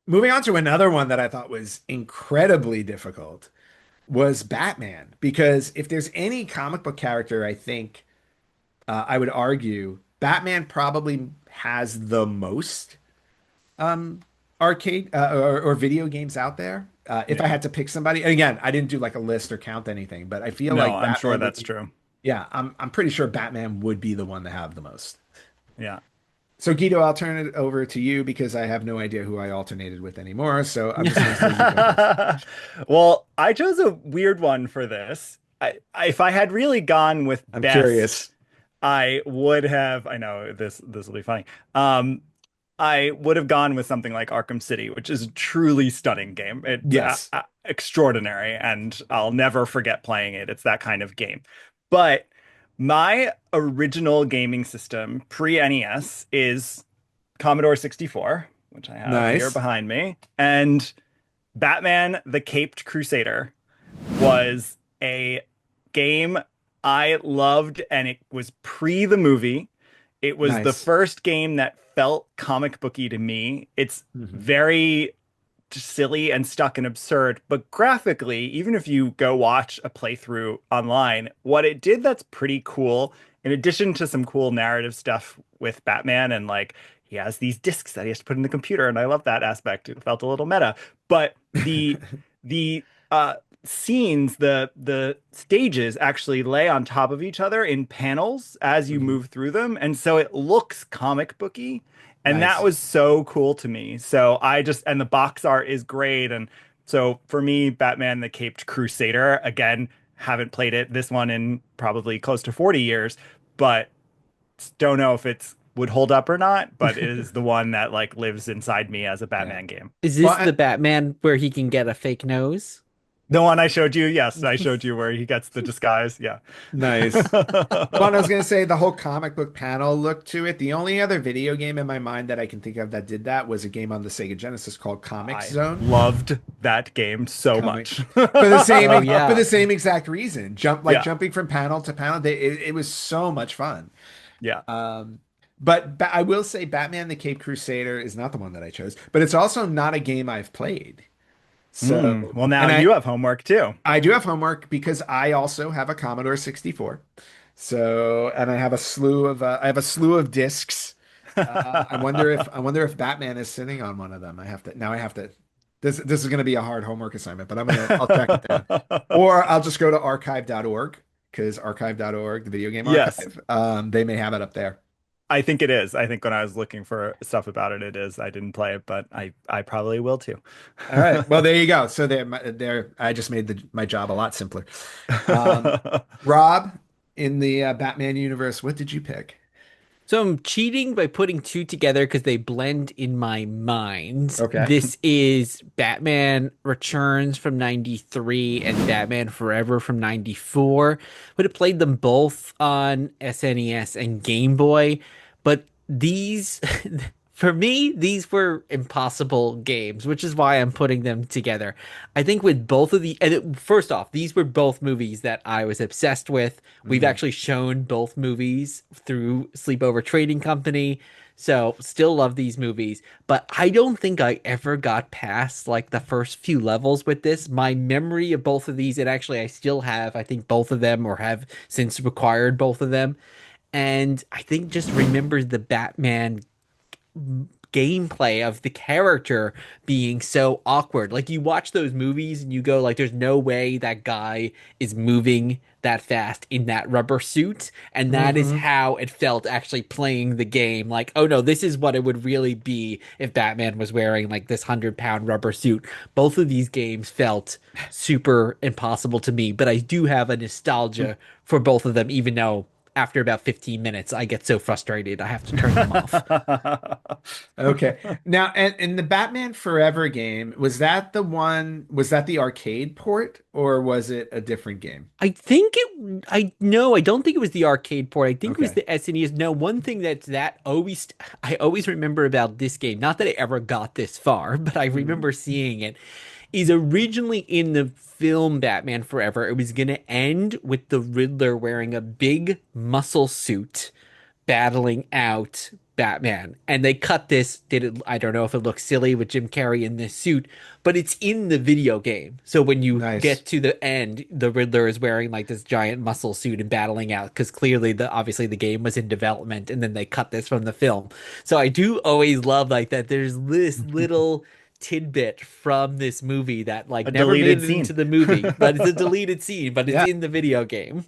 Moving on to another one that I thought was incredibly difficult was Batman. Because if there's any comic book character, I think I would argue Batman probably has the most um, arcade or video games out there. If I Yeah. had to pick somebody, and again, I didn't do like a list or count anything, but I feel No, like I'm sure Batman would that's be, true. yeah, I'm pretty sure Batman would be the one to have the most. Yeah. So Guido, I'll turn it over to you because I have no idea who I alternated with anymore. So I'm just going to say you go first. Well, I chose a weird one for this. If I had really gone with I'm best, curious. I would have. I know this will be funny. Um, I would have gone with something like Arkham City, which is a truly stunning game. It's Yes. extraordinary, and I'll never forget playing it. It's that kind of game. But my original gaming system pre-NES is Commodore 64, which I have here Nice. behind me, and Batman the Caped Crusader was a game I loved, and it was pre the movie. It was the Nice. first game that felt comic booky to me. It's Mhm. very silly and stuck and absurd, but graphically, even if you go watch a playthrough online, what it did that's pretty cool, in addition to some cool narrative stuff with Batman and like he has these discs that he has to put in the computer, and I love that aspect. It felt a little meta, but the scenes, the stages actually lay on top of each other in panels as you Mhm. move through them, and so it looks comic booky. And that Nice. was so cool to me. So I just, and the box art is great. And so for me, Batman the Caped Crusader, again, haven't played this one in probably close to 40 years, but don't know if it's would hold up or not, but it is the one that like lives inside me as a Yeah. Batman game. Is Well, this the Batman where he can get a fake nose? The one I showed you, yes, I showed you where he gets the disguise. Yeah. nice. Well, and I was going to say the whole comic book panel look to it. The only other video game in my mind that I can think of that did that was a game on the Sega Genesis called Comic I Zone. loved that game so Comic much. for the same Oh for yeah. the same exact reason. Yeah. Jumping from panel to panel. It was so much fun. Yeah. Um, But I will say Batman the Caped Crusader is not the one that I chose, but it's also not a game I've played. So, Well, now and you have homework too. I do have homework because I also have a Commodore 64. So, and I have a slew of discs. I wonder if Batman is sitting on one of them. I have to this is going to be a hard homework assignment, but I'll track it down. Or I'll just go to archive.org because archive.org, the video game Yes, archive, they may have it up there. I think it is. I think when I was looking for stuff about it, it is. I didn't play it, but I probably will too. All right. Well, there you go. So there, I just made my job a lot simpler. Um, Rob, in the Batman universe, what did you pick? So I'm cheating by putting two together because they blend in my mind. Okay. This is Batman Returns from 93 and Batman Forever from 94. Would have played them both on SNES and Game Boy, but these for me, these were impossible games, which is why I'm putting them together. I think with both of first off, these were both movies that I was obsessed with. We've Mm. actually shown both movies through Sleepover Trading Company. So still love these movies, but I don't think I ever got past like the first few levels with this. My memory of both of these, and actually I still have, I think both of them or have since acquired both of them. And I think just remember the Batman gameplay of the character being so awkward. Like you watch those movies and you go like there's no way that guy is moving that fast in that rubber suit, and that is Hmm. how it felt actually playing the game. Like, oh no, this is what it would really be if Batman was wearing like this 100-pound rubber suit. Both of these games felt super impossible to me, but I do have a nostalgia for both of them, even though after about 15 minutes I get so frustrated I have to turn them off. Okay. Now, and the Batman Forever game, was that the arcade port or was it a different game? I think I no, I don't think it was the arcade port. I think it was Okay. the SNES. No, one thing I always remember about this game, not that I ever got this far, but I Mhm. remember seeing it, is originally in the film Batman Forever, it was going to end with the Riddler wearing a big muscle suit battling out Batman. And they cut this, did it, I don't know if it looks silly with Jim Carrey in this suit, but it's in the video game. So when you Nice. get to the end, the Riddler is wearing like this giant muscle suit and battling out because clearly obviously the game was in development and then they cut this from the film. So I do always love like that there's this little tidbit from this movie that A like never made deleted it into scene. the movie, but it's a deleted scene, but it's Yeah. in the video game.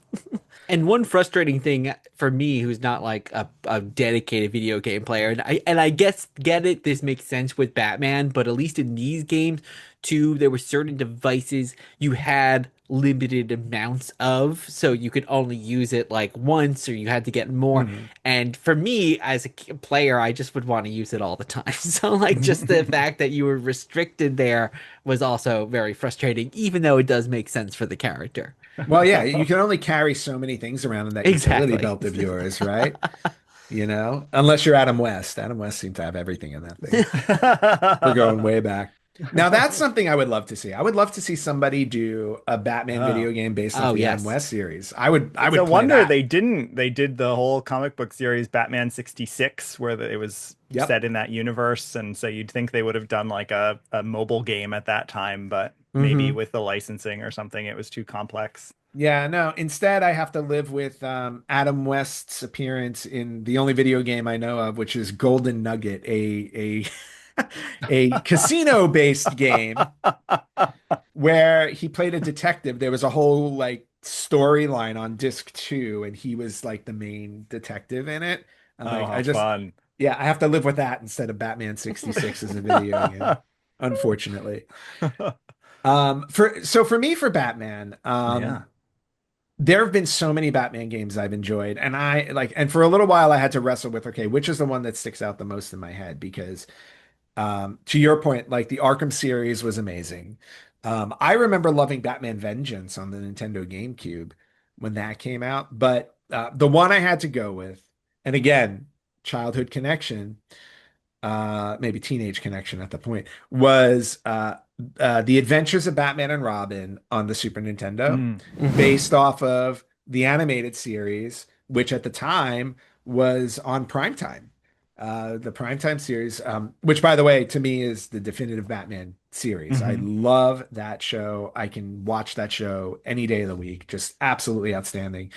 And one frustrating thing for me, who's not like a dedicated video game player, and I guess get it, this makes sense with Batman, but at least in these games, too, there were certain devices you had limited amounts of, so you could only use it like once, or you had to get more. Mhm. And for me, as a player, I just would want to use it all the time. So like just the fact that you were restricted there was also very frustrating, even though it does make sense for the character. Well, yeah, you can only carry so many things around in that utility Exactly. belt of yours, right? Unless you're Adam West. Adam West seemed to have everything in that thing. We're going way back. Now that's something I would love to see. I would love to see somebody do a Batman Oh. video game based off Oh, the Adam yes. West series. I It's a would play wonder that. they didn't. They did the whole comic book series Batman 66, where it was Yep. set in that universe. And so you'd think they would have done like a mobile game at that time, but maybe Hmm. with the licensing or something, it was too complex. Yeah, no. Instead, I have to live with Adam West's appearance in the only video game I know of, which is Golden Nugget, a casino-based game where he played a detective. There was a whole like storyline on disc two, and he was like the main detective in it. I'm Oh, like, how fun. yeah, I have to live with that instead of Batman 66 as a video game, unfortunately. For me, for Batman, Yeah. there have been so many Batman games I've enjoyed, and and for a little while I had to wrestle with, okay, which is the one that sticks out the most in my head? Because to your point, like the Arkham series was amazing. I remember loving Batman Vengeance on the Nintendo GameCube when that came out, but the one I had to go with, and again, childhood connection, maybe teenage connection at the point, was The Adventures of Batman and Robin on the Super Nintendo, Mm. Hmm. based off of the animated series, which at the time was on Primetime. The Primetime series, which by the way, to me is the definitive Batman series. I Hmm. love that show. I can watch that show any day of the week. Just absolutely outstanding.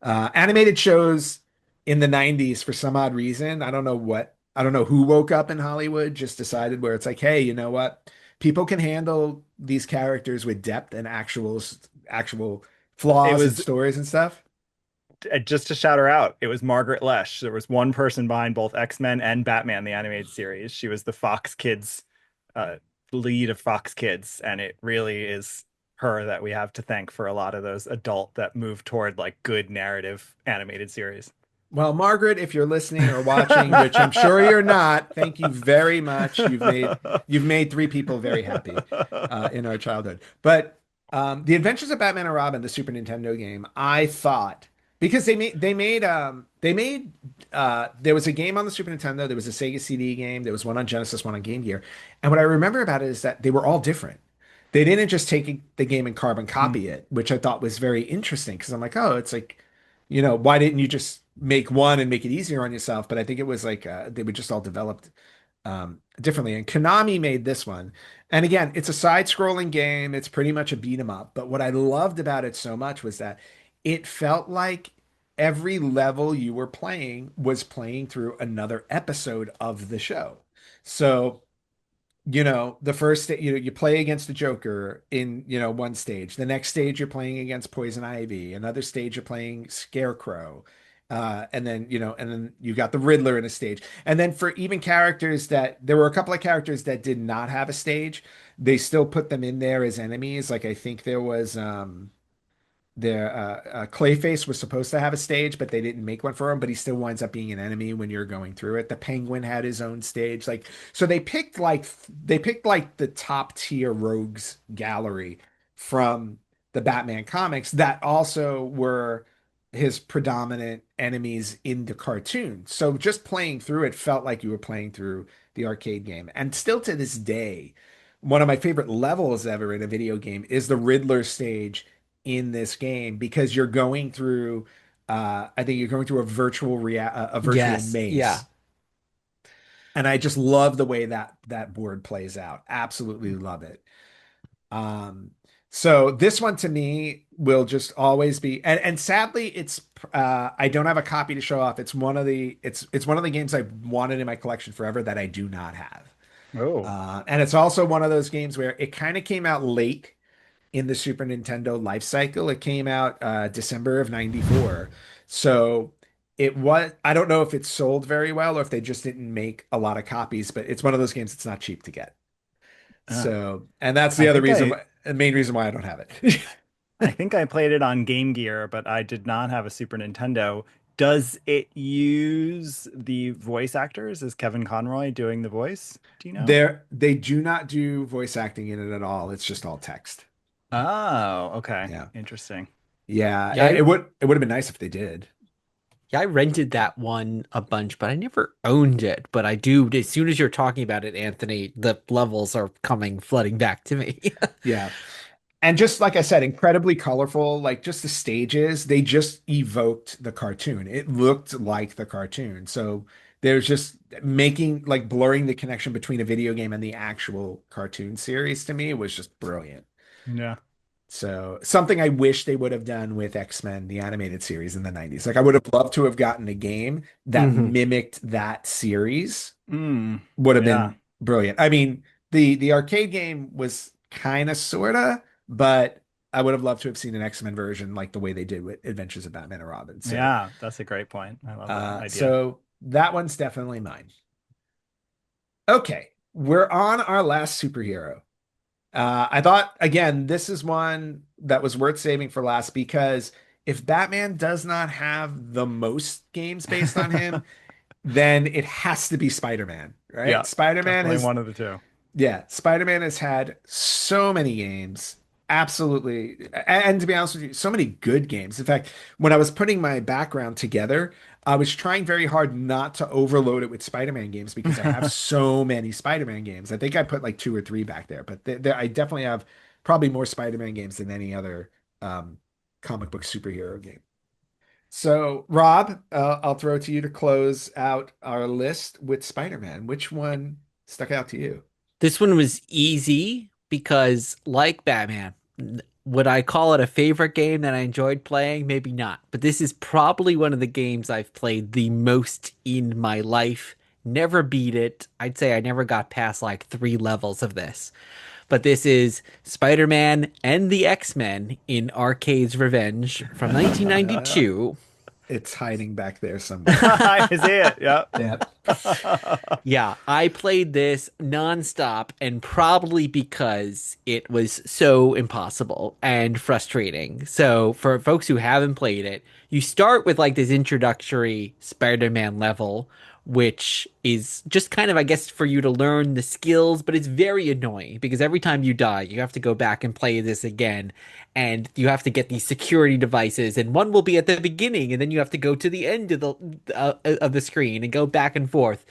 Animated shows in the 90s for some odd reason. I don't know who woke up in Hollywood, just decided where it's like, hey, you know what? People can handle these characters with depth and actual It flaws and was stories and stuff. just to shout her out. It was Margaret Loesch. There was one person behind both X-Men and Batman, the animated series. She was the Fox Kids uh, lead of Fox Kids, and it really is her that we have to thank for a lot of those adult that move toward like good narrative animated series. Well, Margaret, if you're listening or watching, which I'm sure you're not, thank you very much. You've made three people very happy in our childhood. But The Adventures of Batman and Robin, the Super Nintendo game, I thought because they made there was a game on the Super Nintendo, there was a Sega CD game, there was one on Genesis, one on Game Gear, and what I remember about it is that they were all different. They didn't just take the game and carbon copy it, which I thought was very interesting because I'm like, oh, it's like, why didn't you just make one and make it easier on yourself? But I think it was like they were just all developed differently. And Konami made this one. And again, it's a side-scrolling game. It's pretty much a beat 'em up. But what I loved about it so much was that it felt like every level you were playing was playing through another episode of the show. So the first you play against the Joker in, one stage. The next stage you're playing against Poison Ivy. Another stage you're playing Scarecrow. And then you got the Riddler in a stage. And then for even characters that there were a couple of characters that did not have a stage, they still put them in there as enemies. Like I think there was Clayface was supposed to have a stage, but they didn't make one for him. But he still winds up being an enemy when you're going through it. The Penguin had his own stage, like so they picked like the top tier rogues gallery from the Batman comics that also were his predominant enemies in the cartoon. So just playing through it felt like you were playing through the arcade game. And still to this day, one of my favorite levels ever in a video game is the Riddler stage in this game because you're going through I think you're going through a virtual Yes. Yeah. maze. And I just love the way that board plays out. Absolutely love it. Um so this one to me will just always be, and sadly it's I don't have a copy to show off. It's one of the games I've wanted in my collection forever that I do not have. Oh, And it's also one of those games where it kind of came out late in the Super Nintendo life cycle. It came out December of 94. So I don't know if it sold very well or if they just didn't make a lot of copies, but it's one of those games that's not cheap to get. uh, So, and that's I the other think reason, I the main reason why I don't have it. I think I played it on Game Gear, but I did not have a Super Nintendo. Does it use the voice actors? Is Kevin Conroy doing the voice? Do you know? They do not do voice acting in it at all. It's just all text. Oh, okay. Yeah. Interesting. Yeah, Yeah. it would have been nice if they did. Yeah, I rented that one a bunch, but I never owned it. But I do, as soon as you're talking about it, Anthony, the levels are coming flooding back to me. Yeah. And just like I said, incredibly colorful, like just the stages, they just evoked the cartoon. It looked like the cartoon. So there's just making like blurring the connection between a video game and the actual cartoon series to me was just brilliant. Yeah. So something I wish they would have done with X-Men, the animated series in the 90s. Like I would have loved to have gotten a game that hmm mimicked that series. Mm, Would have yeah. been brilliant. I mean, the arcade game was kind of sorta, but I would have loved to have seen an X-Men version like the way they did with Adventures of Batman and Robin. So, Yeah, that's a great point. I love that idea. so that one's definitely mine. Okay, we're on our last superhero. I thought again, this is one that was worth saving for last because if Batman does not have the most games based on him, then it has to be Spider-Man, right? Yeah, Spider-Man definitely has one of the two. Yeah, Spider-Man has had so many games. Absolutely. And to be honest with you, so many good games. In fact, when I was putting my background together, I was trying very hard not to overload it with Spider-Man games because I have so many Spider-Man games. I think I put like two or three back there, but I definitely have probably more Spider-Man games than any other um, comic book superhero game. So, Rob, I'll throw it to you to close out our list with Spider-Man. Which one stuck out to you? This one was easy because, like Batman, would I call it a favorite game that I enjoyed playing? Maybe not. But this is probably one of the games I've played the most in my life. Never beat it. I'd say I never got past like 3 levels of this. But this is Spider-Man and the X-Men in Arcade's Revenge from Uh, 1992. it's hiding back there somewhere. I see it. Yep. Yeah. Yeah, I played this nonstop, and probably because it was so impossible and frustrating. So, for folks who haven't played it, you start with like this introductory Spider-Man level, which is just kind of, I guess, for you to learn the skills, but it's very annoying because every time you die, you have to go back and play this again, and you have to get these security devices, and one will be at the beginning, and then you have to go to the end of the screen and go back and forth.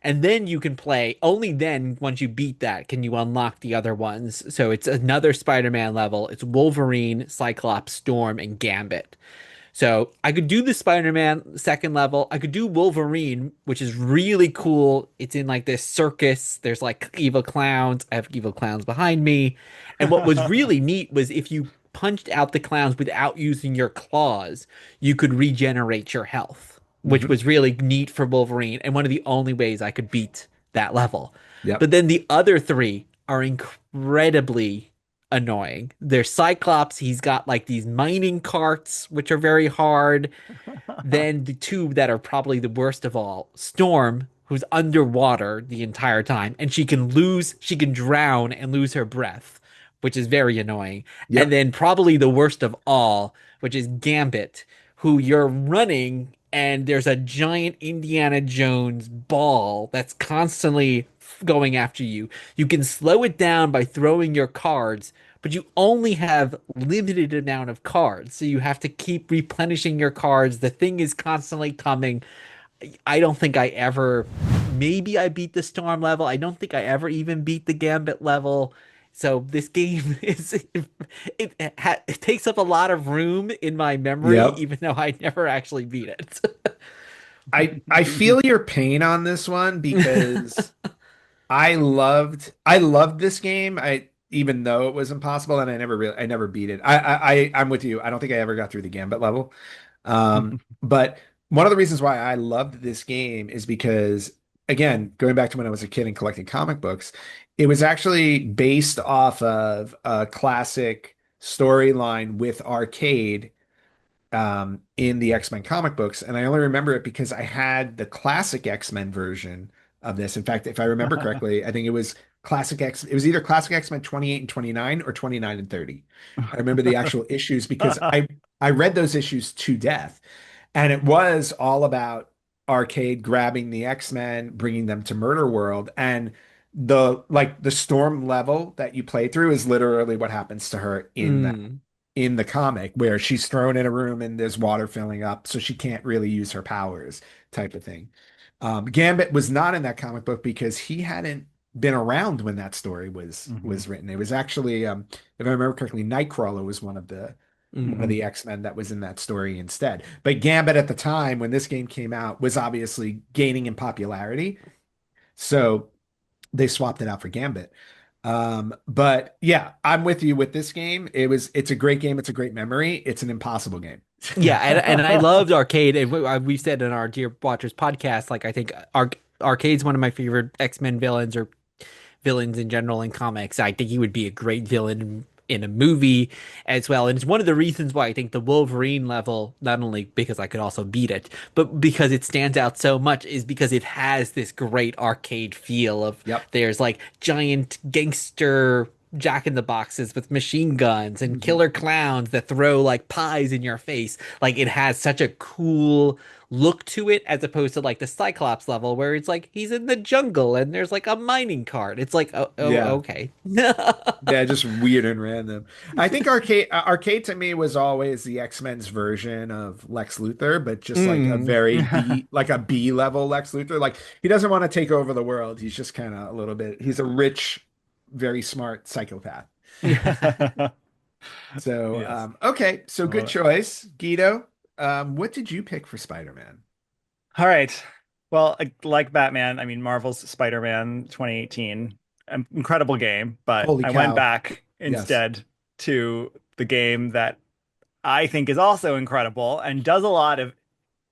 And then you can play, only then, once you beat that, can you unlock the other ones. So it's another Spider-Man level. It's Wolverine, Cyclops, Storm, and Gambit. So I could do the Spider-Man second level. I could do Wolverine, which is really cool. It's in like this circus. There's like evil clowns. I have evil clowns behind me. And what was really neat was if you punched out the clowns without using your claws, you could regenerate your health, which Mhm. was really neat for Wolverine and one of the only ways I could beat that level. Yep. But then the other three are incredibly annoying. There's Cyclops. He's got like these mining carts, which are very hard. Then the two that are probably the worst of all, Storm, who's underwater the entire time, and she can drown and lose her breath, which is very annoying. And Yep. then probably the worst of all, which is Gambit, who you're running and there's a giant Indiana Jones ball that's constantly going after you. You can slow it down by throwing your cards, but you only have limited amount of cards. So you have to keep replenishing your cards. The thing is constantly coming. I don't think I ever, maybe I beat the Storm level. I don't think I ever even beat the Gambit level. So this game it takes up a lot of room in my memory, Yep. even though I never actually beat it. I feel your pain on this one because I loved this game. I even though it was impossible and I never beat it. I'm with you. I don't think I ever got through the Gambit level. But one of the reasons why I loved this game is because, again, going back to when I was a kid and collecting comic books, it was actually based off of a classic storyline with Arcade in the X-Men comic books. And I only remember it because I had the classic X-Men version of this. In fact, if I remember correctly, I think it was either classic X-Men 28 and 29 or 29 and 30. I remember the actual issues because I read those issues to death. And it was all about Arcade grabbing the X-Men, bringing them to Murder World. And the storm level that you play through is literally what happens to her Mm. in the comic, where she's thrown in a room and there's water filling up, so she can't really use her powers, type of thing. Gambit was not in that comic book because he hadn't been around when that story Mhm. was written. It was actually, if I remember correctly, Nightcrawler was one of Mm. the X-Men that was in that story instead. But Gambit at the time when this game came out was obviously gaining in popularity, so they swapped it out for Gambit. But yeah, I'm with you with this game. It's a great game. It's a great memory. It's an impossible game. Yeah, and I loved Arcade, and we've said in our Dear Watchers podcast, like I think Arcade's one of my favorite X-Men villains, or villains in general in comics. I think he would be a great villain in a movie as well. And it's one of the reasons why I think the Wolverine level, not only because I could also beat it, but because it stands out so much, is because it has this great arcade feel of Yep. there's like giant gangster Jack in the Boxes with machine guns and Mhm. killer clowns that throw like pies in your face. Like it has such a cool look to it as opposed to like the Cyclops level where it's like he's in the jungle and there's like a mining cart. It's like, oh, Yeah. okay. Yeah, just weird and random. I think Arcade to me was always the X-Men's version of Lex Luthor, but just like a Mm. very like a B level Lex Luthor. Like he doesn't want to take over the world. He's just kind of a little bit, he's a rich, very smart psychopath. So, Yes. okay, so good Well, choice, Guido. what did you pick for Spider-Man? All right. Well, like Batman, I mean, Marvel's Spider-Man 2018, incredible game, but Holy I went cow. back Yes. instead to the game that I think is also incredible and does a lot of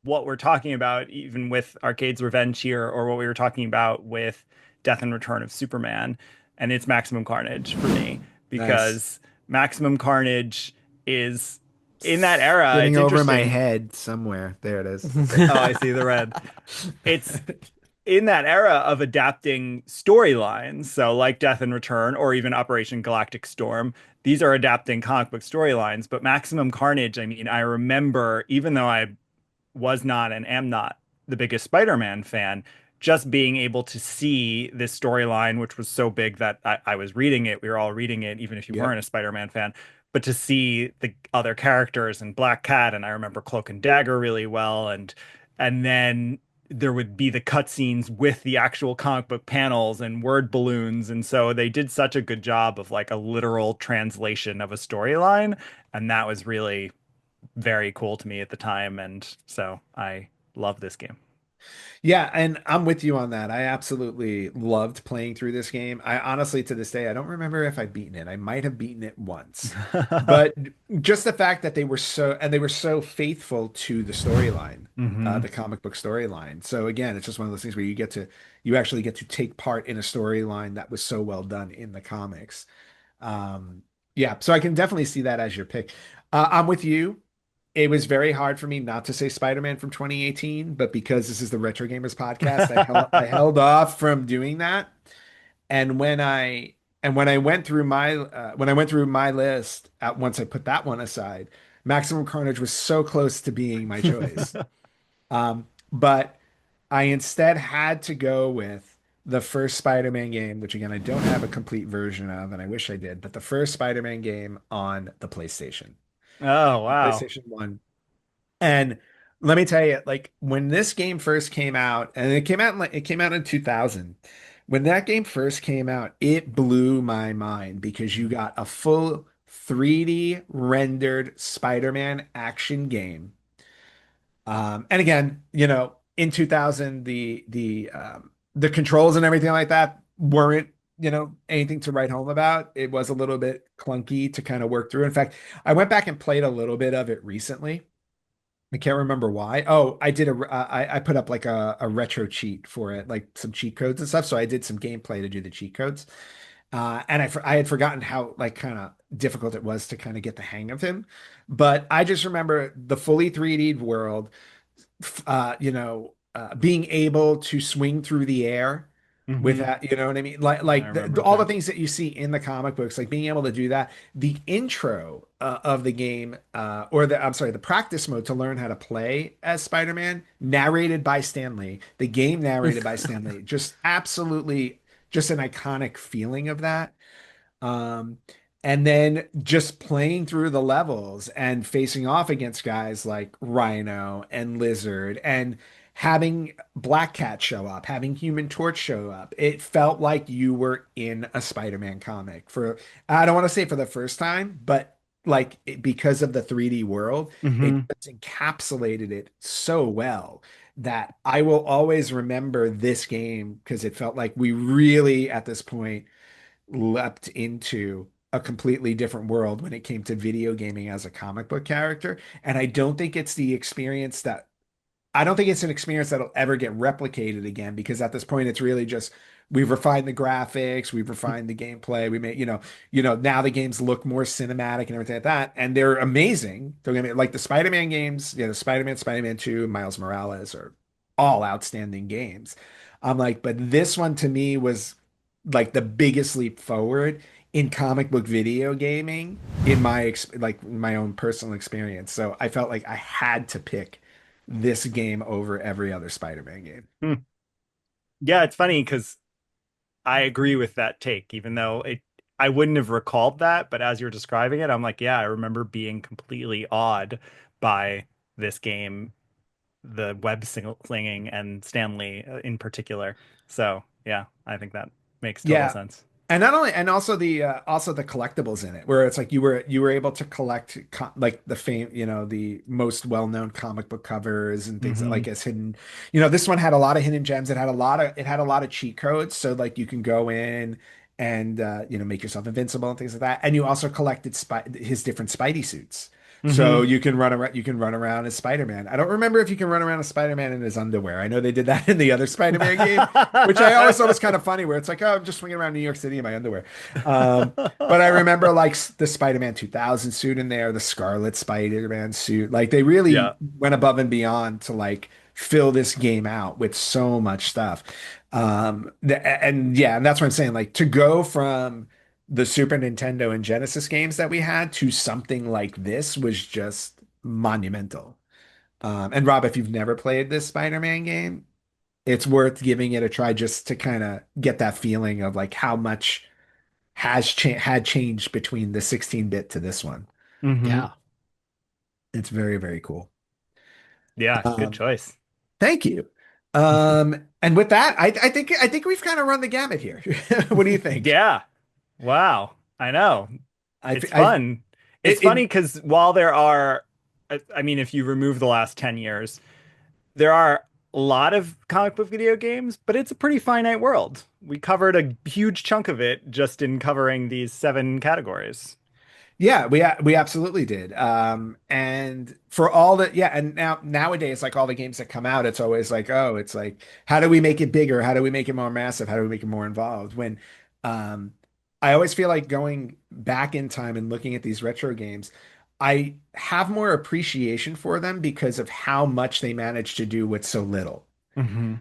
what we're talking about, even with Arcade's Revenge here, or what we were talking about with Death and Return of Superman. And it's Maximum Carnage for me, Nice. because Maximum Carnage is in that era. Sitting It's over my interesting. head somewhere. There it is. Oh, I see the red. It's in that era of adapting storylines. So, like Death and Return or even Operation Galactic Storm, these are adapting comic book storylines. But Maximum Carnage, I mean, I remember, even though I was not and am not the biggest Spider-Man fan, just being able to see this storyline, which was so big that I was reading it, we were all reading it, even if you Yep. weren't a Spider-Man fan, but to see the other characters and Black Cat, and I remember Cloak and Dagger really well, and then there would be the cutscenes with the actual comic book panels and word balloons, and so they did such a good job of like a literal translation of a storyline, and that was really very cool to me at the time, and so I love this game. Yeah, and I'm with you on that. I absolutely loved playing through this game. I honestly, to this day, I don't remember if I've beaten it. I might have beaten it once. But just the fact that they were so faithful to the storyline, Hmm. the comic book storyline. So again, it's just one of those things where you actually get to take part in a storyline that was so well done in the comics. Um, yeah, so I can definitely see that as your pick. I'm with you. It was very hard for me not to say Spider-Man from 2018, but because this is the Retro Gamers podcast, I held off from doing that. And when I went through my list once I put that one aside, Maximum Carnage was so close to being my choice. But I instead had to go with the first Spider-Man game, which again I don't have a complete version of, and I wish I did, but the first Spider-Man game on the Oh, wow. PlayStation 1. And let me tell you, like when this game first came out, and it came out in 2000. When that game first came out, it blew my mind because you got a full 3D rendered Spider-Man action game. And again, in 2000, the controls and everything like that weren't, anything to write home about. It was a little bit clunky to kind of work through. In fact, I went back and played a little bit of it recently. I can't remember why. Oh, I put up like a retro cheat for it, like some cheat codes and stuff. So I did some gameplay to do the cheat codes. And I had forgotten how like kind of difficult it was to kind of get the hang of him. But I just remember the fully 3D world, being able to swing through the air with Hmm. that, you know what I mean? Like I like remember all the too. things that you see in the comic books, like being able to do that. The intro of the game, or I'm sorry, the practice mode to learn how to play as Spider-Man, narrated by Stan Lee, the game narrated by Stan Lee, just absolutely just an iconic feeling of that. Um, and then just playing through the levels and facing off against guys like Rhino and Lizard and having Black Cat show up, having Human Torch show up. It felt like you were in a Spider-Man comic I don't want to say for the first time, but like because of the 3D world, it Hmm. just encapsulated it so well that I will always remember this game because it felt like we really at this point leapt into a completely different world when it came to video gaming as a comic book character. And I don't think it's an experience that'll ever get replicated again because at this point it's really just we've refined the graphics, we've refined the gameplay, we made, now the games look more cinematic and everything like that. And they're amazing. Don't get me like the Spider-Man games, the Spider-Man, Spider-Man 2, Miles Morales are all outstanding games. I'm like, but this one to me was like the biggest leap forward in comic book video gaming in like my own personal experience. So I felt like I had to pick this game over every other Spider-Man game. Yeah, it's funny because I agree with that take, even though I wouldn't have recalled that, but as you're describing it, I'm like, yeah, I remember being completely awed by this game, the slinging and Stanley in particular. So, yeah, I think that makes total Yeah, sense. And not only, and also the collectibles in it, where it's like you were able to collect like the fame, the most well-known comic book covers and things that Hmm. like as hidden. This one had a lot of hidden gems. It had a lot of cheat codes, so like you can go in and make yourself invincible and things like that. And you also collected his different Spidey suits. So Hmm. you can run around as Spider-Man. I don't remember if you can run around as Spider-Man in his underwear. I know they did that in the other Spider-Man game, which I always thought was kind of funny, where it's like, oh, I'm just swinging around New York City in my underwear. But I remember like the Spider-Man 2000 suit in there, the Scarlet Spider-Man suit. Like they really Yeah. went above and beyond to like fill this game out with so much stuff. And yeah, and that's what I'm saying. Like to go from the Super Nintendo and Genesis games that we had to something like this was just monumental. And Rob, if you've never played this Spider-Man game, it's worth giving it a try just to kind of get that feeling of like how much had changed between the 16-bit to this one. Hmm. Yeah. It's very, very cool. Yeah, good Um, choice. Thank you. And with that, I think we've kind of run the gamut here. What do you think? Yeah. Wow. I know. It's I fun. It's it funny because while there are, I mean, if you remove the last 10 years, there are a lot of comic book video games, but it's a pretty finite world. We covered a huge chunk of it just in covering these 7 categories. Yeah, we absolutely did. And for all that, yeah, and nowadays, like all the games that come out, it's always like, oh, it's like, how do we make it bigger? How do we make it more massive? How do we make it more involved? When um I always feel like going back in time and looking at these retro games, I have more appreciation for them because of how much they managed to do with so little. Hmm.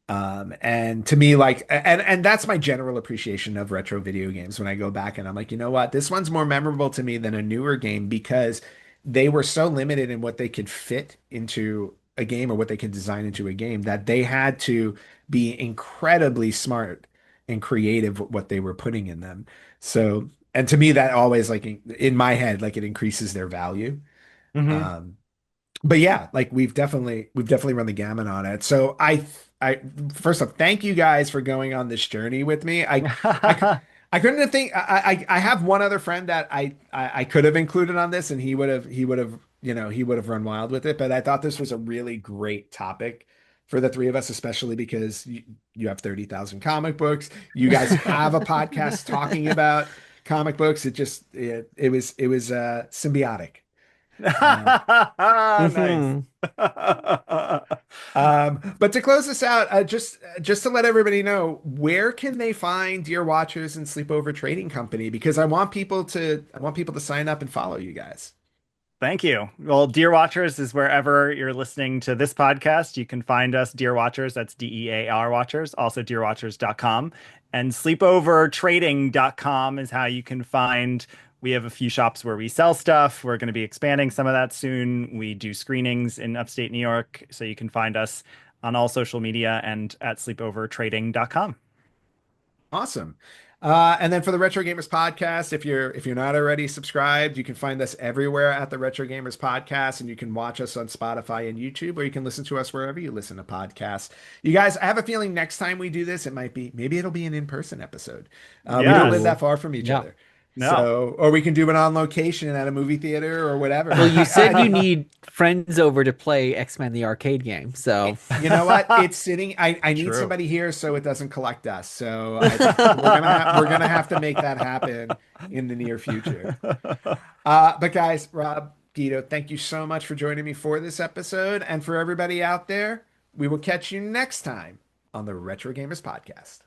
And to me, like, and that's my general appreciation of retro video games when I go back and I'm like, you know what, this one's more memorable to me than a newer game because they were so limited in what they could fit into a game or what they could design into a game that they had to be incredibly smart and creative with what they were putting in them. So, and to me, that always like in my head, like it increases their value. Hmm. Um, but yeah, like we've definitely run the gamut on it. So I first off, thank you guys for going on this journey with me. I I couldn't think. I have one other friend that I could have included on this, and he would have he would have run wild with it. But I thought this was a really great topic for the three of us, especially because you have 30,000 comic books. You guys have a podcast talking about comic books. It was symbiotic. Uh, Nice. Hmm. but to close this out, just to let everybody know, where can they find Dear Watchers and Sleepover Trading Company? Because I want people to sign up and follow you guys. Thank you. Well, Dear Watchers is wherever you're listening to this podcast. You can find us, Dear Watchers. That's DEAR Watchers, also dearwatchers.com. And sleepovertrading.com is how you can find. We have a few shops where we sell stuff. We're going to be expanding some of that soon. We do screenings in upstate New York. So you can find us on all social media and at sleepovertrading.com. Awesome. And then for the Retro Gamers Podcast, if you're not already subscribed, you can find us everywhere at the Retro Gamers Podcast, and you can watch us on Spotify and YouTube, or you can listen to us wherever you listen to podcasts. You guys, I have a feeling next time we do this, maybe it'll be an in-person episode. We don't live Yes. that Ooh. far from each Yeah. other. No. So, or we can do it on location at a movie theater or whatever. Well, you said you need friends over to play X-Men the arcade game, so You know what? It's sitting. I need True. somebody here so it doesn't collect us. So we're gonna have to make that happen in the near future. But guys, Rob, Guido, thank you so much for joining me for this episode, and for everybody out there, we will catch you next time on the Retro Gamers Podcast.